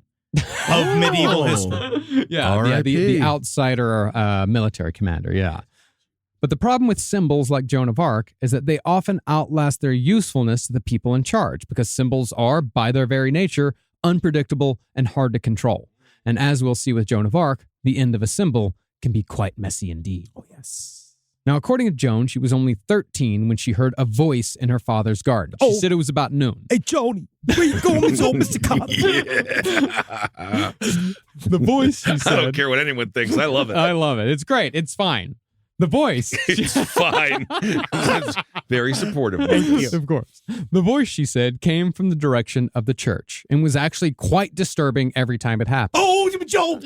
of medieval history. Yeah, R.I.P. the outsider military commander, yeah. But the problem with symbols like Joan of Arc is that they often outlast their usefulness to the people in charge because symbols are, by their very nature, unpredictable and hard to control. And as we'll see with Joan of Arc, the end of a symbol can be quite messy indeed. Oh, yes. Now, according to Joan, she was only 13 when she heard a voice in her father's garden. She said it was about noon. Hey, Joni, where you going, Mr. Carter? The voice, she I said. don't care what anyone thinks. I love it. I love it. It's great. It's fine. The voice. It's fine. It's very supportive. Of course. The voice, she said, came from the direction of the church and was actually quite disturbing every time it happened. Oh, Joe.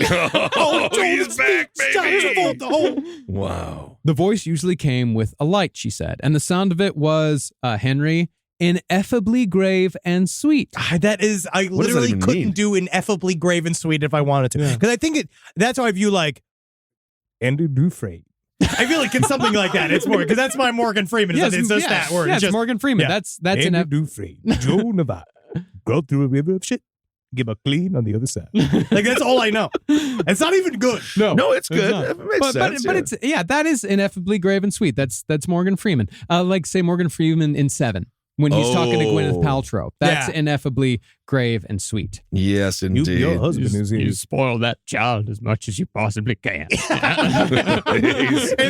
Oh, he's back, baby. Oh. Wow. The voice usually came with a light, she said, and the sound of it was, Henry, ineffably grave and sweet. I literally even couldn't mean? do ineffably grave and sweet if I wanted to. Because I think that's how I view like Andy Dufresne. I feel like it's something like that. It's more because that's my Morgan Freeman. It's just that word. Yeah, It's it's just Morgan Freeman. yeah. That's Andy Dufresne, Joan of Arc, go through a river of shit, give a clean on the other side. Like that's all I know. It's not even good. No, it's good. not. It makes sense. But it's that is ineffably grave and sweet. That's Morgan Freeman. Like say Morgan Freeman in Seven when he's talking to Gwyneth Paltrow. That's ineffably grave and sweet. Yes, indeed. Your husband is here. spoil that child as much as you possibly can. It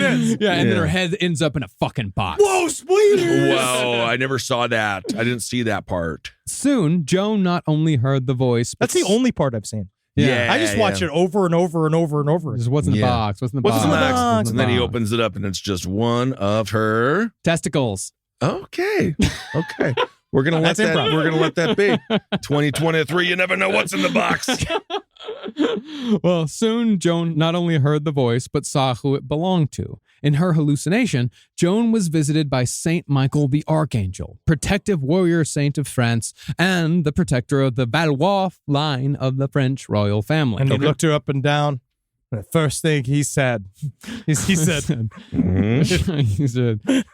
is. Yeah, and then her head ends up in a fucking box. Whoa, spoilers! Wow, I never saw that. I didn't see that part. Soon, Joan not only heard the voice, but That's the only part I've seen. Yeah. I just watch it over and over and over and over. Just what's in the Yeah. box? What's in the What's box? in the box? box? And then he box? opens it up and it's just one of her. Testicles. Okay. Okay. We're gonna let That's that. improv. We're gonna let that be. 2023. You never know what's in the box. Well, soon Joan not only heard the voice, but saw who it belonged to. In her hallucination, Joan was visited by Saint Michael the Archangel, protective warrior saint of France, and the protector of the Valois line of the French royal family. And he looked her up and down. And the first thing he said, he said, he said, look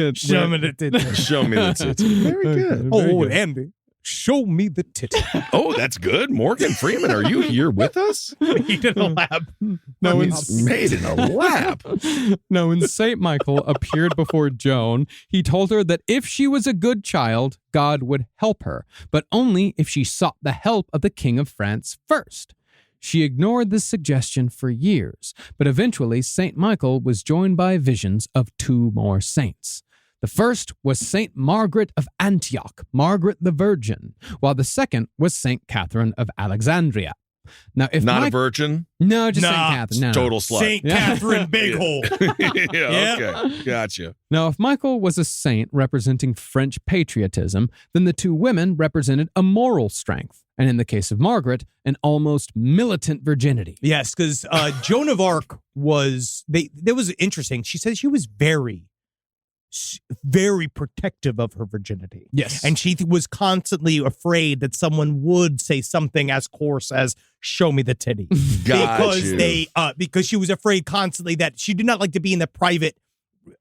at "Show me the titties." Show me the tits. Very good. Oh, Andy, show me the titty. Oh, that's good. Morgan Freeman, are you here with us? Made in a lab. No, He's made in a lab. No, when St. Michael appeared before Joan, he told her that if she was a good child, God would help her, but only if she sought the help of the King of France first. She ignored this suggestion for years, but eventually St. Michael was joined by visions of two more saints. The first was St. Margaret of Antioch, Margaret the Virgin, while the second was St. Catherine of Alexandria. Now, if Not a virgin? No, just St. Nah, Catherine. No. Total slut. St. Catherine Big Hole. Yeah, okay. Gotcha. Now, if Michael was a saint representing French patriotism, then the two women represented a moral strength, and in the case of Margaret, an almost militant virginity. Yes, because Joan of Arc was, that was interesting. She said she was very protective of her virginity. Yes. And she was constantly afraid that someone would say something as coarse as "show me the titty," because she was afraid constantly that she did not like to be in the private.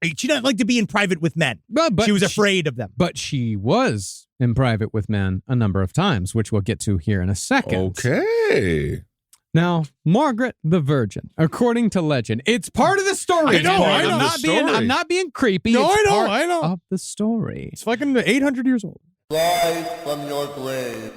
She did not like to be in private with men. But she was afraid of them. But she was in private with men a number of times, which we'll get to here in a second. Okay. Now, Margaret the Virgin, according to legend, it's part of the story. I know, I know. I'm not being creepy. No, It's I part know. of the story. It's fucking 800 years old. Rise from your grave.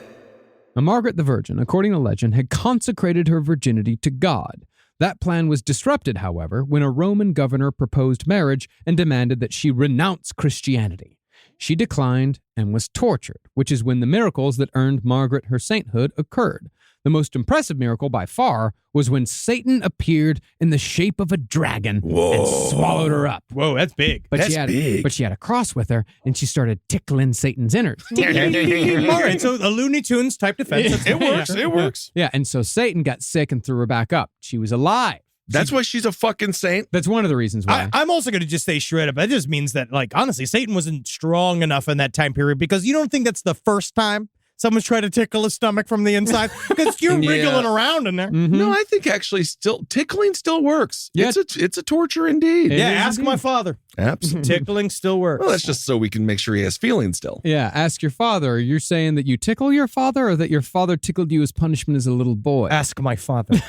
Now, Margaret the Virgin, according to legend, had consecrated her virginity to God. That plan was disrupted, however, when a Roman governor proposed marriage and demanded that she renounce Christianity. She declined and was tortured, which is when the miracles that earned Margaret her sainthood occurred. The most impressive miracle by far was when Satan appeared in the shape of a dragon and swallowed her up. Whoa, that's big. But That's she had big. But she had a cross with her, and she started tickling Satan's innards. All right, so a Looney Tunes type defense. It works. It works. Yeah, and so Satan got sick and threw her back up. She was alive. That's why she's a fucking saint. That's one of the reasons why. I'm also going to just say straight up, that just means that, like, honestly, Satan wasn't strong enough in that time period, because you don't think that's the first time someone's trying to tickle his stomach from the inside, because you're wriggling around in there. Mhm. No, I think actually tickling still works. Yeah. It's a torture indeed. It Yeah, is ask indeed. my father. Absolutely. Tickling still works. Well, that's just so we can make sure he has feelings still. Yeah, ask your father. You're saying that you tickle your father, or that your father tickled you as punishment as a little boy? Ask my father.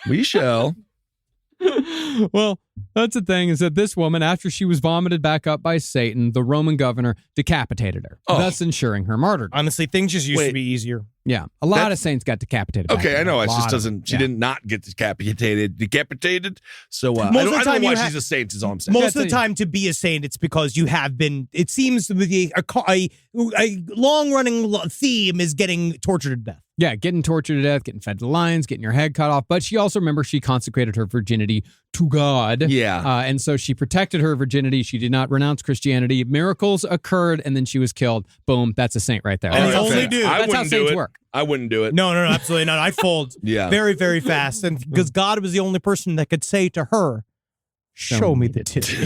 We shall. Well, that's the thing, is that this woman, after she was vomited back up by Satan, the Roman governor decapitated her, Oh. thus ensuring her martyrdom. Honestly, things just used Wait. to be easier. Yeah, a lot of saints got decapitated. back Okay, then. I know. A It lot just of doesn't. them. She Yeah. did not get decapitated. So Most I of don't, the I don't time know why you she's a saint. Is all I'm saying. Most of the time, to be a saint, it's because you have been. It seems to be a long-running theme is getting tortured to death. Yeah, getting tortured to death, getting fed to lions, getting your head cut off. But she also, remember, she consecrated her virginity to God. Yeah. And so she protected her virginity. She did not renounce Christianity. Miracles occurred, and then she was killed. Boom, that's a saint right there. And That's the how only saints- dude- I That's how wouldn't do saints it. work. I wouldn't do it. No, absolutely not. I fold. Yeah. Very, very fast, and because God was the only person that could say to her, "Show me the titty."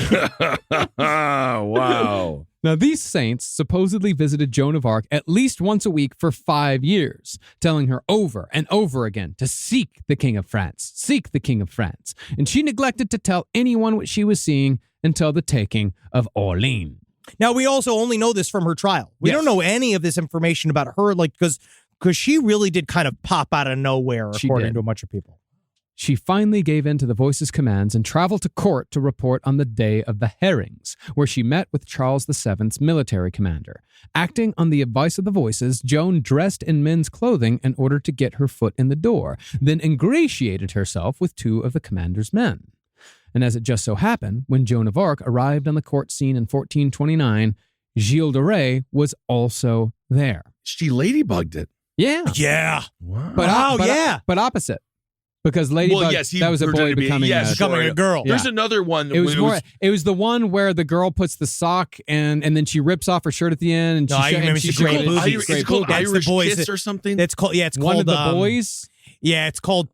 Wow. Now, these saints supposedly visited Joan of Arc at least once a week for 5 years, telling her over and over again to seek the King of France, seek the King of France. And she neglected to tell anyone what she was seeing until the taking of Orleans. Now, we also only know this from her trial. We Yes. don't know any of this information about her, like, because she really did kind of pop out of nowhere, She according did. to a bunch of people. She finally gave in to the voice's commands and traveled to court to report on the Day of the Herrings, where she met with Charles VII's military commander. Acting on the advice of the voices, Joan dressed in men's clothing in order to get her foot in the door, then ingratiated herself with two of the commander's men. And as it just so happened, when Joan of Arc arrived on the court scene in 1429, Gilles de Rais was also there. She ladybugged it. Yeah. Yeah. Wow. But opposite. Because Ladybug, Well, yes, he that was a boy pretended to be- becoming yes, a Becoming a girl. Yeah. There's another one. It was It was the one where the girl puts the sock and then she rips off her shirt at the end. And No, I remember she it's a great showed- movie. Is great it called movie. That's the Irish boys Kiss that- or something? It's called. Yeah, it's One called of the boys. Yeah, it's called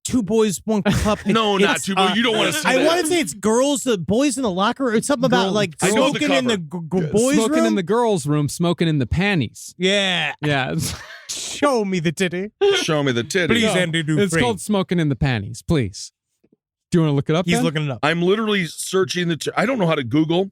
Two Boys, One Cup. No, not It's, Two Boys. You don't want to see I that. want to say it's girls, boys in the locker. It's something about Girl- like I know the smoking in the boys' smoking room. in the girls' room, smoking in the panties. Yeah. Yeah. Show me the titty. Show me the titty. Please, Andy Dufresne. It's called smoking in the panties, please. Do you want to look it up? He's Ben? looking it up. I'm literally searching I don't know how to Google.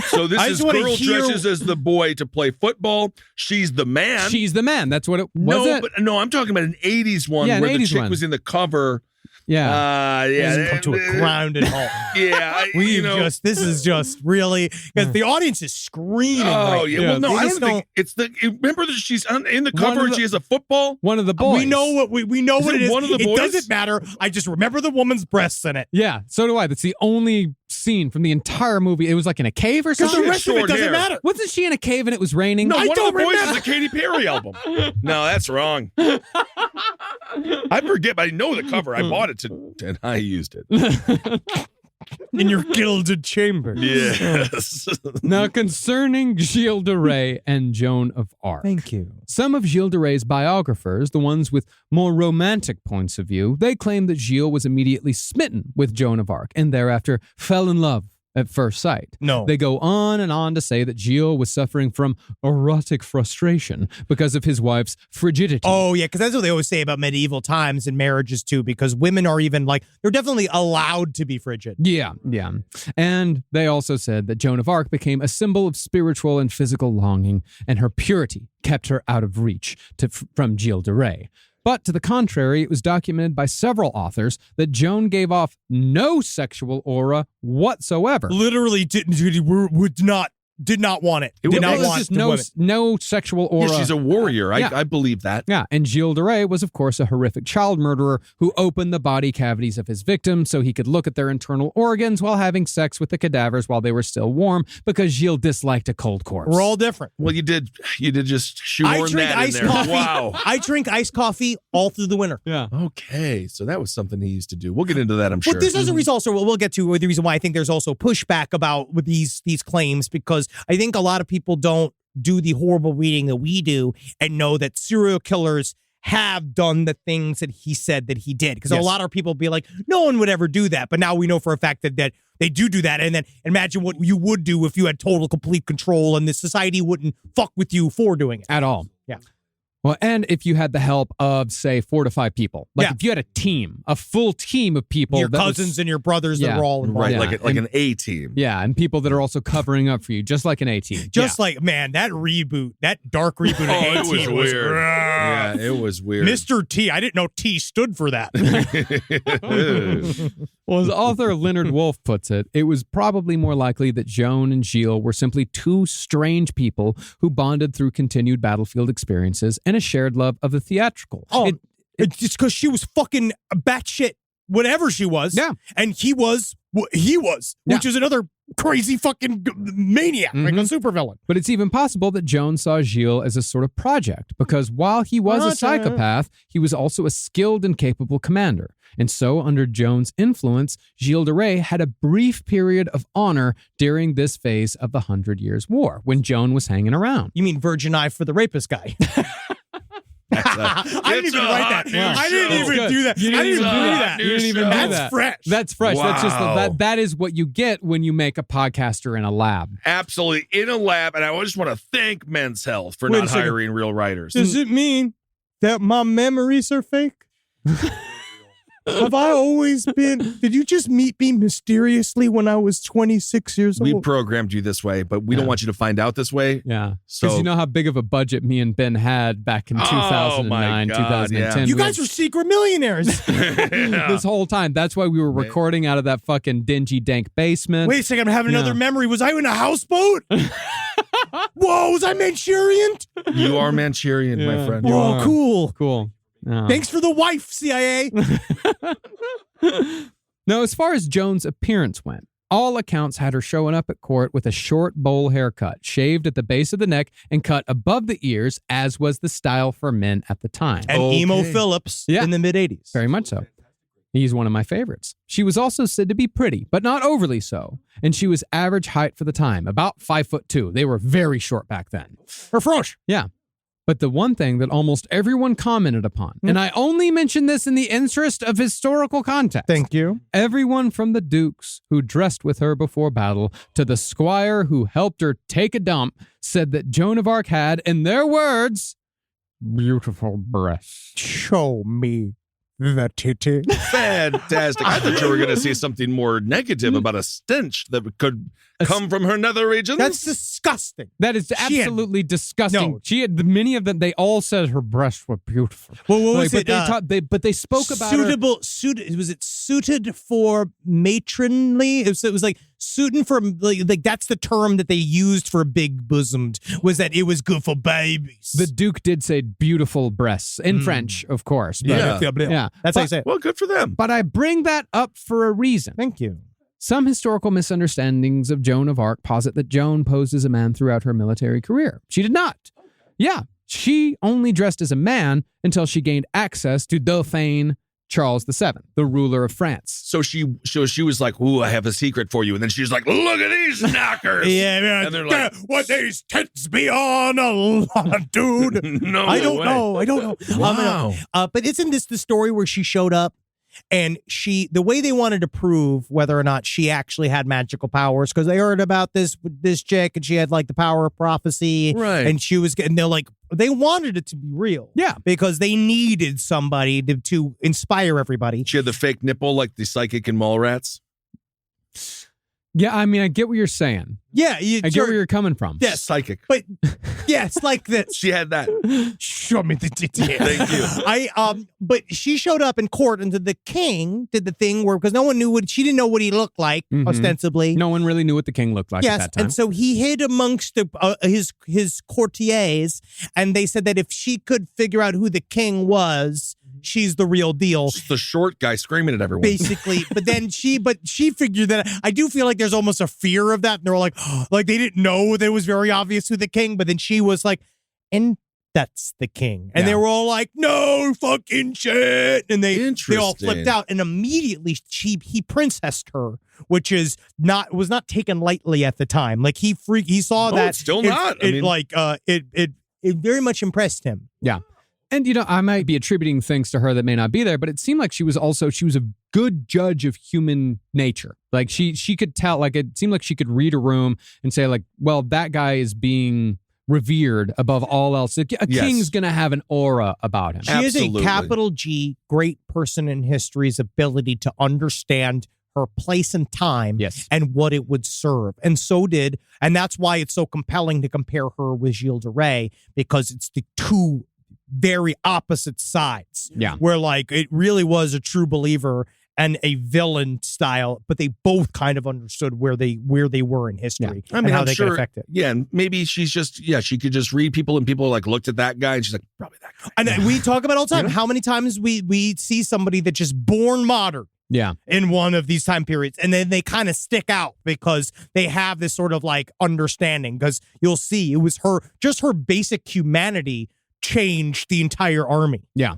So this I is just wanna girl hear- dresses as the boy to play football. She's the man. She's the man. That's what it was. No, I'm talking about an 80s one Yeah, an where the 80s chick one. was in the cover. Yeah. Yeah. Come to a grounded halt. Yeah. This is just really, because the audience is screaming. Oh, right yeah. now. Well, no, They I just don't think it's the. Remember that she's in the cover and she has a football? One of the boys. We know what we know Is what it it is. one of the It boys? doesn't matter. I just remember the woman's breasts in it. Yeah, so do I. That's the only scene from the entire movie. It was like in a cave or Because something. the rest of it short doesn't hair. matter. Wasn't she in a cave and it was raining? No, I one of don't the boys remember. is a Katy Perry album. No, that's wrong. I forget, but I know the cover. I bought it and I used it. In your gilded chamber. Yes. Now, concerning Gilles de Rais and Joan of Arc. Thank you. Some of Gilles de Rais' biographers, the ones with more romantic points of view, they claim that Gilles was immediately smitten with Joan of Arc and thereafter fell in love at first sight. No. They go on and on to say that Gilles was suffering from erotic frustration because of his wife's frigidity. Oh, yeah, because that's what they always say about medieval times and marriages, too, because women are even they're definitely allowed to be frigid. Yeah. And they also said that Joan of Arc became a symbol of spiritual and physical longing, and her purity kept her out of reach from Gilles de Rais. But to the contrary, it was documented by several authors that Joan gave off no sexual aura whatsoever. Literally did not want it. Did not It was want just the women. no sexual aura. Yeah, she's a warrior. Yeah. I believe that. Yeah, and Gilles de Rais was, of course, a horrific child murderer who opened the body cavities of his victims so he could look at their internal organs while having sex with the cadavers while they were still warm because Gilles disliked a cold corpse. We're all different. Well, you did just I shoehorn drink that in iced there. coffee. Wow. I drink iced coffee all through the winter. Yeah. Okay, so that was something he used to do. We'll get into that, I'm sure. But this is a reason also, we'll get to the reason why I think there's also pushback about with these claims, because I think a lot of people don't do the horrible reading that we do and know that serial killers have done the things that he said that he did. Because a lot of people be like, no one would ever do that. But now we know for a fact that they do that. And then imagine what you would do if you had total, complete control and the society wouldn't fuck with you for doing it. At all. Yeah. Well, and if you had the help of, say, 4 to 5 people. Like if you had a team, a full team of people. Your that was- cousins and your brothers that were all involved. right, Yeah. like an A team. Yeah, and people that are also covering up for you, just like an A-team. Just like, man, that reboot, that dark reboot of Oh, it was A-Team weird. Yeah, it was weird. Mr. T. I didn't know T stood for that. Well, as author Leonard Wolf puts it, it was probably more likely that Joan and Gilles were simply two strange people who bonded through continued battlefield experiences and a shared love of the theatrical. Oh, it's just because she was fucking batshit, whatever she was. Yeah. And he was what he was, which is another crazy fucking maniac, like a supervillain. But it's even possible that Joan saw Gilles as a sort of project, because while he was a psychopath, he was also a skilled and capable commander. And so, under Joan's influence, Gilles de Rais had a brief period of honor during this phase of the 100 Years' War, when Joan was hanging around. You mean Virgin Eye for the rapist guy? I didn't even write that. I didn't even do that. I didn't even do that. You didn't even do that. That's fresh. That's fresh. That's just Wow. that is what you get when you make a podcaster in a lab. Absolutely. In a lab, and I just want to thank Men's Health for Wait a not second. hiring real writers. Does it mean that my memories are fake? Have I always been? Did you just meet me mysteriously when I was 26 years We old? programmed you this way, but we don't want you to find out this way. Yeah. So- Because you know how big of a budget me and Ben had back in 2009, God, 2010. You We guys were secret millionaires. this whole time. That's why we were recording out of that fucking dingy, dank basement. Wait a second, I'm having another memory. Was I in a houseboat? Whoa, was I Manchurian? You are Manchurian, my Yeah. friend. Whoa, cool. Cool. Oh. Thanks for the wife, CIA. Now, as far as Joan's appearance went, all accounts had her showing up at court with a short bowl haircut, shaved at the base of the neck and cut above the ears, as was the style for men at the time. And Emo Phillips Yeah. in the mid-'80s. Very much so. He's one of my favorites. She was also said to be pretty, but not overly so. And she was average height for the time, about 5'2". They were very short back then. Or Frosh. Yeah. But the one thing that almost everyone commented upon, and I only mention this in the interest of historical context. Thank you. Everyone from the dukes who dressed with her before battle to the squire who helped her take a dump said that Joan of Arc had, in their words, beautiful breasts. Show me The titty. Fantastic. I thought you were going to say something more negative about a stench that could come from her nether regions. That's disgusting. That is absolutely disgusting. No. She had many of them. They all said her breasts were beautiful. Well, what was Like, it? but they spoke about her. suited. Was it suited for matronly? It was like suited for like that's the term that they used for big bosomed. Was that it was good for babies? The Duke did say beautiful breasts in French, of course. But, Yeah. That's how you say it. Well, good for them. But I bring that up for a reason. Thank you. Some historical misunderstandings of Joan of Arc posit that Joan posed as a man throughout her military career. She did not. Yeah, she only dressed as a man until she gained access to Dauphin Charles VII, the ruler of France. So she was like, "Ooh, I have a secret for you," and then she's like, "Look at these knockers." Yeah, and they're like, "What these tits be on a lot, dude?" "No, I don't way." know. Wow. But isn't this the story where she showed up and the way they wanted to prove whether or not she actually had magical powers, because they heard about this chick and she had like the power of prophecy, Right. And they're like, they wanted it to be real, Yeah. because they needed somebody to inspire everybody. She had the fake nipple like the psychic in Mallrats. Yeah, I mean, I get what you're saying. Yeah, I get where you're coming from. Yes. Psychic. But yeah, it's like this. She had that. Show me the details. Thank you. But she showed up in court, and the king did the thing where, because no one knew she didn't know what he looked like, ostensibly. No one really knew what the king looked like at that time. And so he hid amongst his courtiers, and they said that if she could figure out who the king was, she's the real deal. Just the short guy screaming at everyone. Basically, but she figured that. I do feel like there's almost a fear of that, and they're like they didn't know that it was very obvious who the king, but then she was like, and that's the king, and they were all like, no fucking shit, and they all flipped out, and immediately he princessed her, which was not taken lightly at the time. Like he saw that. It's still not. It very much impressed him. Yeah. And, I might be attributing things to her that may not be there, but it seemed like she was a good judge of human nature. Like she could tell, like it seemed like she could read a room and say like, well, that guy is being revered above all else. A king's going to have an aura about him. She is a capital G, great person in history's ability to understand her place and time and what it would serve. And that's why it's so compelling to compare her with Gilles de Rais, because it's the two very opposite sides. Yeah. Where like it really was a true believer and a villain style, but they both kind of understood where they were in history and how they could affect it. Yeah, and maybe she could just read people, and people like looked at that guy and she's like, probably that guy. And we talk about all the time how many times we see somebody that's just born modern. Yeah. In one of these time periods. And then they kind of stick out because they have this sort of like understanding, because you'll see it was her basic humanity changed the entire army. Yeah.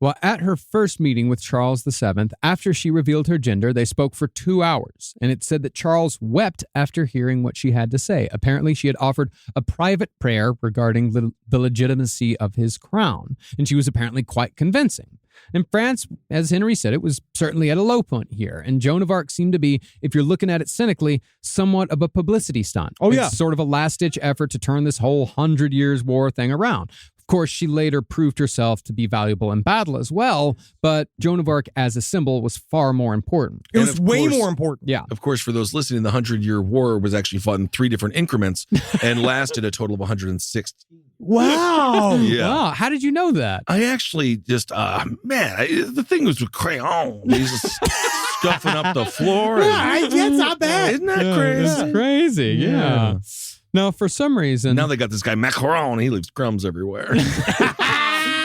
Well, at her first meeting with Charles VII, after she revealed her gender, they spoke for 2 hours, and it said that Charles wept after hearing what she had to say. Apparently, she had offered a private prayer regarding the legitimacy of his crown, and she was apparently quite convincing. In France, as Henry said, it was certainly at a low point here, and Joan of Arc seemed to be, if you're looking at it cynically, somewhat of a publicity stunt. Oh, yeah. It's sort of a last-ditch effort to turn this whole 100 Years' War thing around. Of course, she later proved herself to be valuable in battle as well, but Joan of Arc as a symbol was far more important. It was way more important. Yeah. Of course, for those listening, the 100-Year War was actually fought in 3 different increments and lasted a total of 106. Wow. Yeah. Wow. How did you know that? I actually just, the thing was with crayon. He's just scuffing up the floor. That's not bad. Isn't that crazy? That's crazy. Yeah. Now, for some reason... Now they got this guy, Macron. He leaves crumbs everywhere.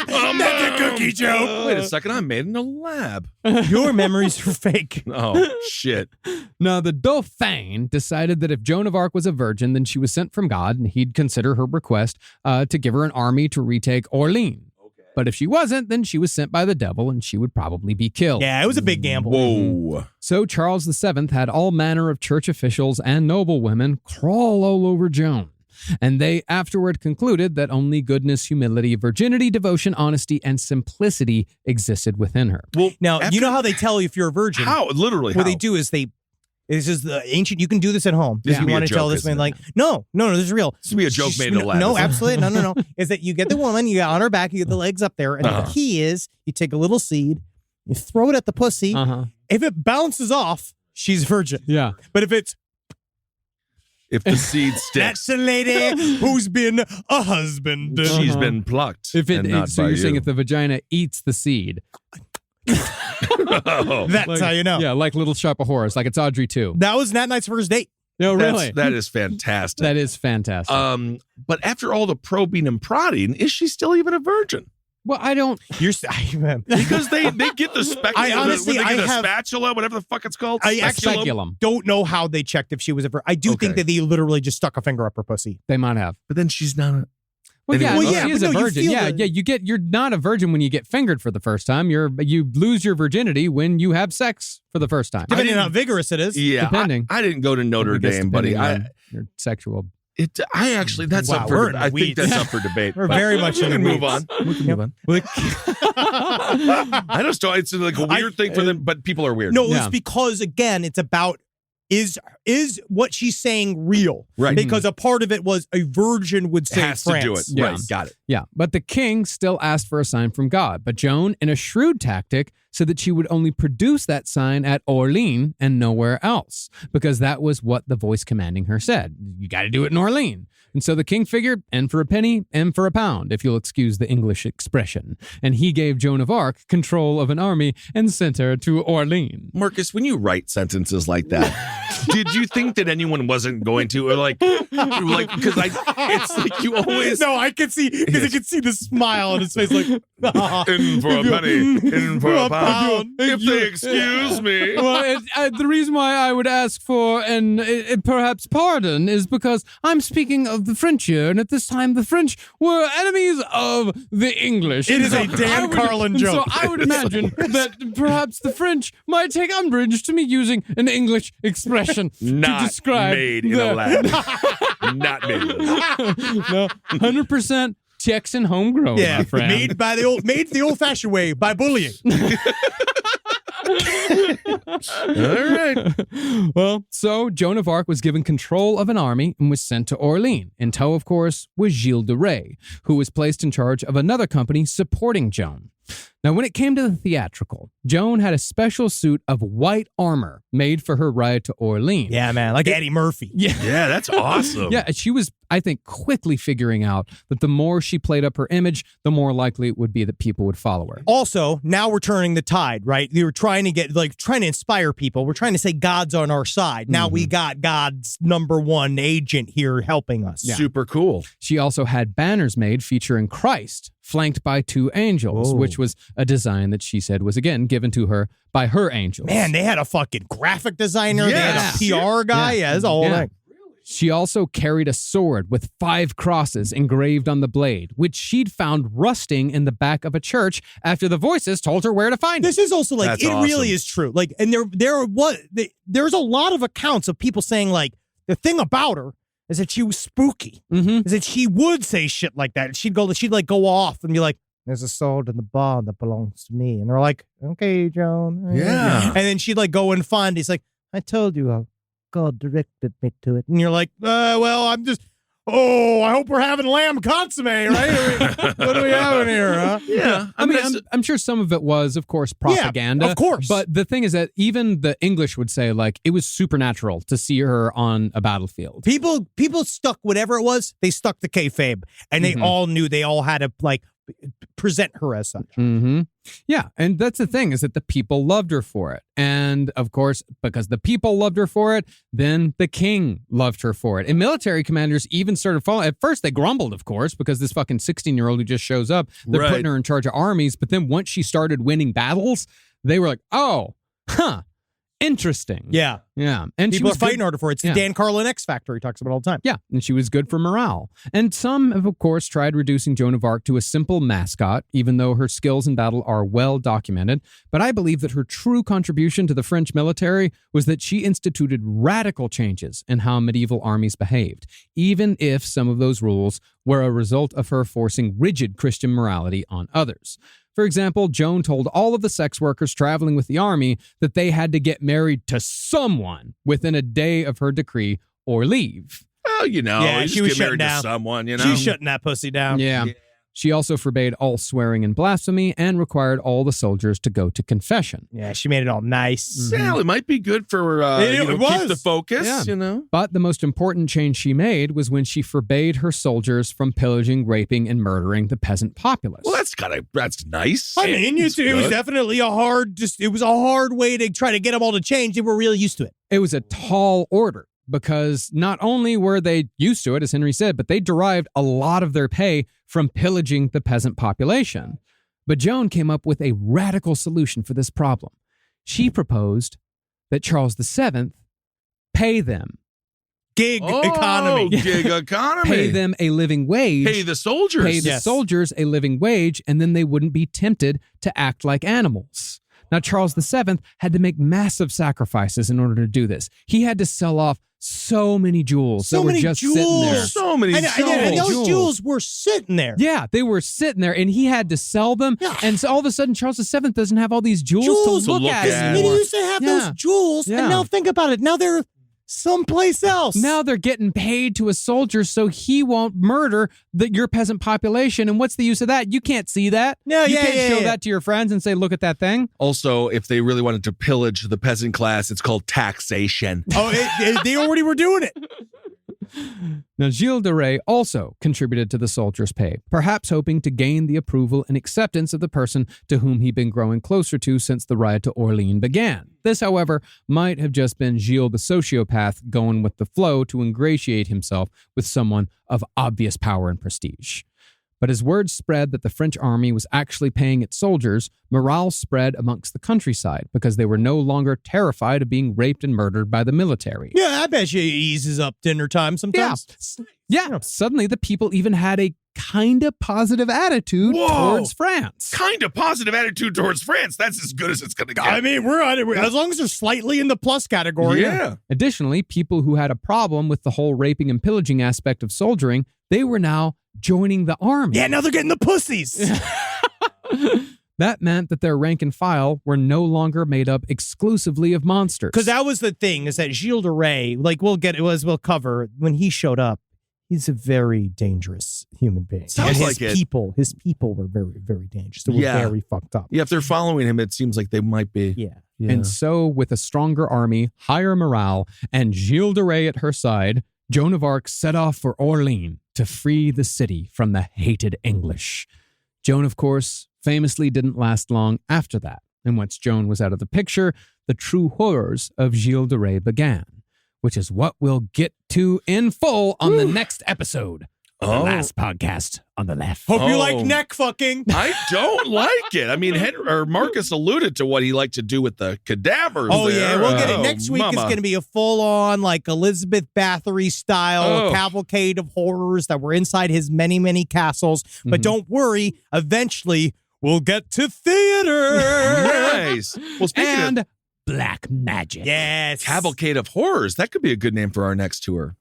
That's a cookie joke. Wait a second. I made it in a lab. Your memories are fake. Oh, shit. Now, the Dauphin decided that if Joan of Arc was a virgin, then she was sent from God, and he'd consider her request to give her an army to retake Orleans. But if she wasn't, then she was sent by the devil, and she would probably be killed. Yeah, it was a big gamble. Whoa. So Charles VII had all manner of church officials and noblewomen crawl all over Joan. And they afterward concluded that only goodness, humility, virginity, devotion, honesty, and simplicity existed within her. Well, Now, you know how they tell you if you're a virgin? How? Literally, What how? they do is this is the ancient. You can do this at home. This If would you be a want to tell joke, this man, isn't like, no, this is real. This would be a joke made in a lab. No, isn't it? absolutely. No. Is that you get the woman, you get on her back, you get the legs up there, and the key is you take a little seed, You throw it at the pussy. If it bounces off, she's virgin. Yeah. But if it's If the seed sticks, that's a lady who's been a husband. she's been plucked. If it, and not so by you're saying you. if the vagina eats the seed. That's how you know. Yeah, like Little Shop of Horrors, like it's Audrey too. That was Nat Knight's first date. No, really. That is fantastic. That is fantastic. But after all the probing and prodding, is she still even a virgin? well, I don't. Because they get the I honestly, when they get I the have- spatula, whatever the fuck it's called. I Speculum? Speculum. don't know how they checked if she was a virgin. I do think Okay. that they literally just stuck a finger up her pussy. They might have. But then she's not. Well, Anyway, yeah, well, she yeah, is but a no, you virgin. feel Yeah, the- you're not a virgin when you get fingered for the first time. You lose your virginity when you have sex for the first time. Depending on how vigorous it is. Yeah, Depending. I didn't go to Notre I guess Dame, buddy. depending on your sexual. I actually that's Wow, up we're for. in the I think weeds. that's up for debate. We're but very much we in the can move weeds. on. We can move on. I just don't. It's like a weird thing for them, but people are weird. No, Yeah. it's because again, it's about is what she's saying real? Right. Because a part of it was a virgin would It say has France. to do it. Yeah. Right, got it. Yeah, but the king still asked for a sign from God. But Joan, in a shrewd tactic, said that she would only produce that sign at Orleans and nowhere else, because that was what the voice commanding her said. You got to do it in Orleans. And so the king figured, N for a penny, M for a pound, if you'll excuse the English expression. And he gave Joan of Arc control of an army and sent her to Orleans. Marcus, when you write sentences like that, did you think that anyone wasn't going to, or like because it's like you always No, I could see because I could see the smile on his face, like in for a penny, in for a pound. If they excuse me. Well, the reason why I would ask for an perhaps pardon is because I'm speaking of the French here, and at this time the French were enemies of the English. It is And a Dan I would- Carlin and joke. So I would imagine that perhaps the French might take umbrage to me using an English expression to Not describe made in a lab. Not made in a lab. No, 100% Texan homegrown, yeah, my friend. made the old fashioned way by bullying. All right. Well, so Joan of Arc was given control of an army and was sent to Orleans. In tow, of course, was Gilles de Rais, who was placed in charge of another company supporting Joan. Now, when it came to the theatrical, Joan had a special suit of white armor made for her ride to Orleans. Yeah, man, like Eddie Murphy. Yeah. Yeah, that's awesome. Yeah, she was, I think, quickly figuring out that the more she played up her image, the more likely it would be that people would follow her. Also, now we're turning the tide, right? We were trying to inspire people. We're trying to say God's on our side. Now we got God's number one agent here helping us. Super cool. She also had banners made featuring Christ, flanked by two angels, Whoa. which was a design that she said was, again, given to her by her angels. Man, they had a fucking graphic designer. They had a Yeah. PR guy. Yeah, it's a whole Yeah. thing. She also carried a sword with 5 crosses engraved on the blade, which she'd found rusting in the back of a church after the voices told her where to find it. This is also like That's it really awesome. is true. Like, and there's a lot of accounts of people saying like the thing about her is that she was spooky. Mm-hmm. Is that she would say shit like that. She'd like go off and be like, "There's a sword in the barn that belongs to me," and they're like, "Okay, Joan." Yeah. And then she'd like go and find. He's like, "I told you how God directed me to it," and you're like, "Well, I'm just." Oh, I hope we're having lamb consomme, right? What are we having here, huh? Yeah. I mean, I'm sure some of it was, of course, propaganda. of course. But the thing is that even the English would say, like, it was supernatural to see her on a battlefield. People stuck whatever it was. They stuck the kayfabe, and they all knew they all had to like present her as such. Mm-hmm. Yeah, and that's the thing, is that the people loved her for it. And of course, because the people loved her for it, then the king loved her for it. And military commanders even started following. At first, they grumbled, of course, because this fucking 16-year-old who just shows up, they're Right. putting her in charge of armies. But then once she started winning battles, they were like, oh, interesting. Yeah, Yeah. And she people are was fighting good. harder for it. It's Yeah. the Dan Carlin X Factor he talks about all the time. Yeah, and she was good for morale. And some have, of course, tried reducing Joan of Arc to a simple mascot, even though her skills in battle are well documented. But I believe that her true contribution to the French military was that she instituted radical changes in how medieval armies behaved, even if some of those rules were a result of her forcing rigid Christian morality on others. For example, Joan told all of the sex workers traveling with the army that they had to get married to someone within a day of her decree or leave. Well, Yeah, you she just was get shutting married down. to someone, She's shutting that pussy down. Yeah. She also forbade all swearing and blasphemy and required all the soldiers to go to confession. Yeah, she made it all nice. Well, it might be good for It was. keep the focus. Yeah. You know. But the most important change she made was when she forbade her soldiers from pillaging, raping, and murdering the peasant populace. Well, that's nice. I mean, It's it was good. definitely a hard way to try to get them all to change. They were really used to it. It was a tall order because not only were they used to it, as Henry said, but they derived a lot of their pay from pillaging the peasant population. But Joan came up with a radical solution for this problem. She proposed that Charles VII pay them. Gig economy. Gig economy. Pay them a living wage. Pay the soldiers. Pay the Yes. soldiers a living wage, and then they wouldn't be tempted to act like animals. Now, Charles VII had to make massive sacrifices in order to do this. He had to sell off so many jewels So that were many just sitting there. jewels. So many. And those jewels. jewels were sitting there. Yeah, they were sitting there, and he had to sell them. Yeah. And so all of a sudden, Charles VII doesn't have all these jewels to look at at. He anymore. used to have Yeah. those jewels, Yeah. and now think about it. Now they're someplace else. Now they're getting paid to a soldier so he won't murder your peasant population. And what's the use of that? You can't see that. No, you yeah, can't yeah, show yeah. that to your friends and say, look at that thing. Also, if they really wanted to pillage the peasant class, it's called taxation. They already were doing it. Now, Gilles de Rais also contributed to the soldiers' pay, perhaps hoping to gain the approval and acceptance of the person to whom he'd been growing closer to since the ride to Orleans began. This, however, might have just been Gilles the sociopath going with the flow to ingratiate himself with someone of obvious power and prestige. But as word spread that the French army was actually paying its soldiers, morale spread amongst the countryside because they were no longer terrified of being raped and murdered by the military. Yeah, I bet you it eases up dinner time sometimes. Yeah, suddenly the people even had a kind of positive attitude Whoa. towards France. Kind of positive attitude towards France. That's as good as it's going to get. I mean, we're on it. As long as they're slightly in the plus category. yeah. Additionally, people who had a problem with the whole raping and pillaging aspect of soldiering, they were now joining the army. Yeah, now they're getting the pussies. That meant that their rank and file were no longer made up exclusively of monsters. Because that was the thing, is that Gilles de Rais, like we'll cover, when he showed up, he's a very dangerous human being. Sounds and like it. his people were very, very dangerous. They were Yeah. very fucked up. Yeah, if they're following him, it seems like they might be. Yeah. Yeah. And so, with a stronger army, higher morale, and Gilles de Rais at her side, Joan of Arc set off for Orleans to free the city from the hated English. Joan, of course, famously didn't last long after that. And once Joan was out of the picture, the true horrors of Gilles de Rais began, which is what we'll get to in full on the next episode of the last podcast on the left. Hope you Oh. like neck fucking. I don't like it. I mean, Marcus alluded to what he liked to do with the cadavers. Oh, yeah, there. we'll get it. Oh, Next week is mama. going to be a full-on, like, Elizabeth Bathory style Oh. cavalcade of horrors that were inside his many, many castles. But don't worry, eventually we'll get to theater. Nice. Well, speaking And of black magic. Yes. Cavalcade of Horrors, that could be a good name for our next tour.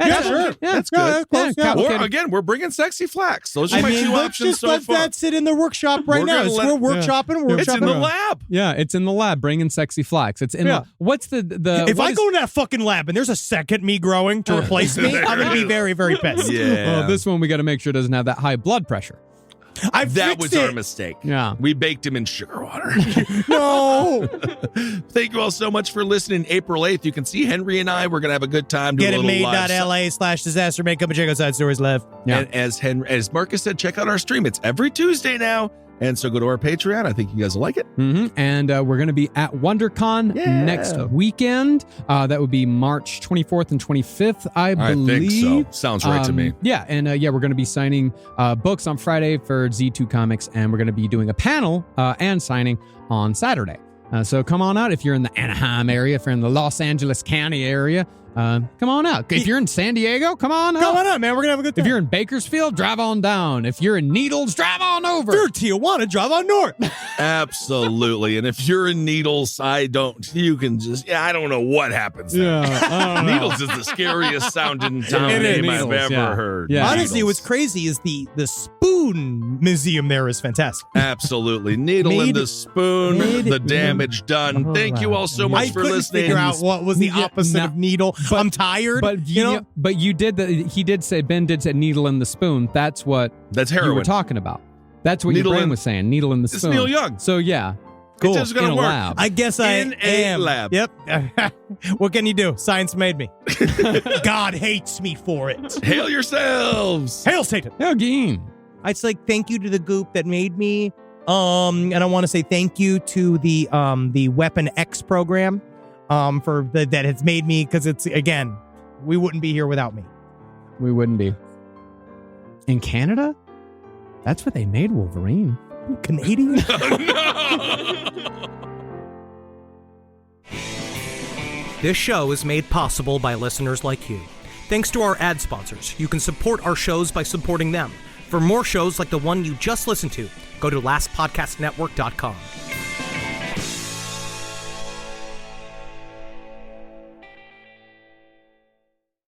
Yeah, sure. That's Yeah, good. close, yeah. Cavalcade Or of- again, we're bringing Sexy Flax. Those are I my mean, two let's options just so let far. that sit in the workshop right We're now. gonna let- We're workshopping. It's in the workshopping. lab. Yeah, it's in the lab, bringing sexy flax. It's in Yeah. the, what's the If what I is- go in that fucking lab and there's a second me growing to replace me, I'm going to be very, very pissed. Yeah. Well, this one we got to make sure doesn't have that high blood pressure. I That fixed was our it. mistake. Yeah. We baked him in sugar water. No. Thank you all so much for listening. April 8th, you can see Henry and I. We're going to have a good time. doing a little live stuff. GetItMade.la/disaster makeup and check out Side Stories Left. Yeah. And as Marcus said, check out our stream. It's every Tuesday now. And so go to our Patreon. I think you guys will like it. And we're going to be at WonderCon Yeah. next weekend. That would be March 24th and 25th, I believe. think so. Sounds right to me. Yeah, and we're going to be signing books on Friday for Z2 Comics, and we're going to be doing a panel and signing on Saturday. So come on out if you're in the Anaheim area, if you're in the Los Angeles County area. Come on out. If you're in San Diego, come on out. Come on up, man. We're going to have a good time. If you're in Bakersfield, drive on down. If you're in Needles, drive on over. If you're in Tijuana, drive on north. Absolutely. And if you're in Needles, I don't know what happens there. Yeah. Needles is the scariest sounding town It is name I've Needles, ever yeah. heard. Yeah. Honestly, Needles. what's crazy is the spoon museum there is fantastic. Absolutely. Needle in Made- the spoon, made- the damage done. Oh, Thank you wow. all so much I for couldn't listening. figure out what was the Yeah, opposite no. of needle. I'm tired. But he did say, Ben did say needle in the spoon. That's heroin. You were talking about. That's what your brain was saying. Needle in the spoon. It's Neil Young. So yeah. Cool. It's just gonna work. Lab. I guess I am. In a lab. Yep. What can you do? Science made me. God hates me for it. Hail yourselves. Hail Satan. Hail Geen. I'd like thank you to the goop that made me. And I want to say thank you to the Weapon X program for that has made me, because it's, again, we wouldn't be here without me. We wouldn't be. In Canada? That's where they made Wolverine. Canadian? This show is made possible by listeners like you. Thanks to our ad sponsors, you can support our shows by supporting them. For more shows like the one you just listened to, go to lastpodcastnetwork.com.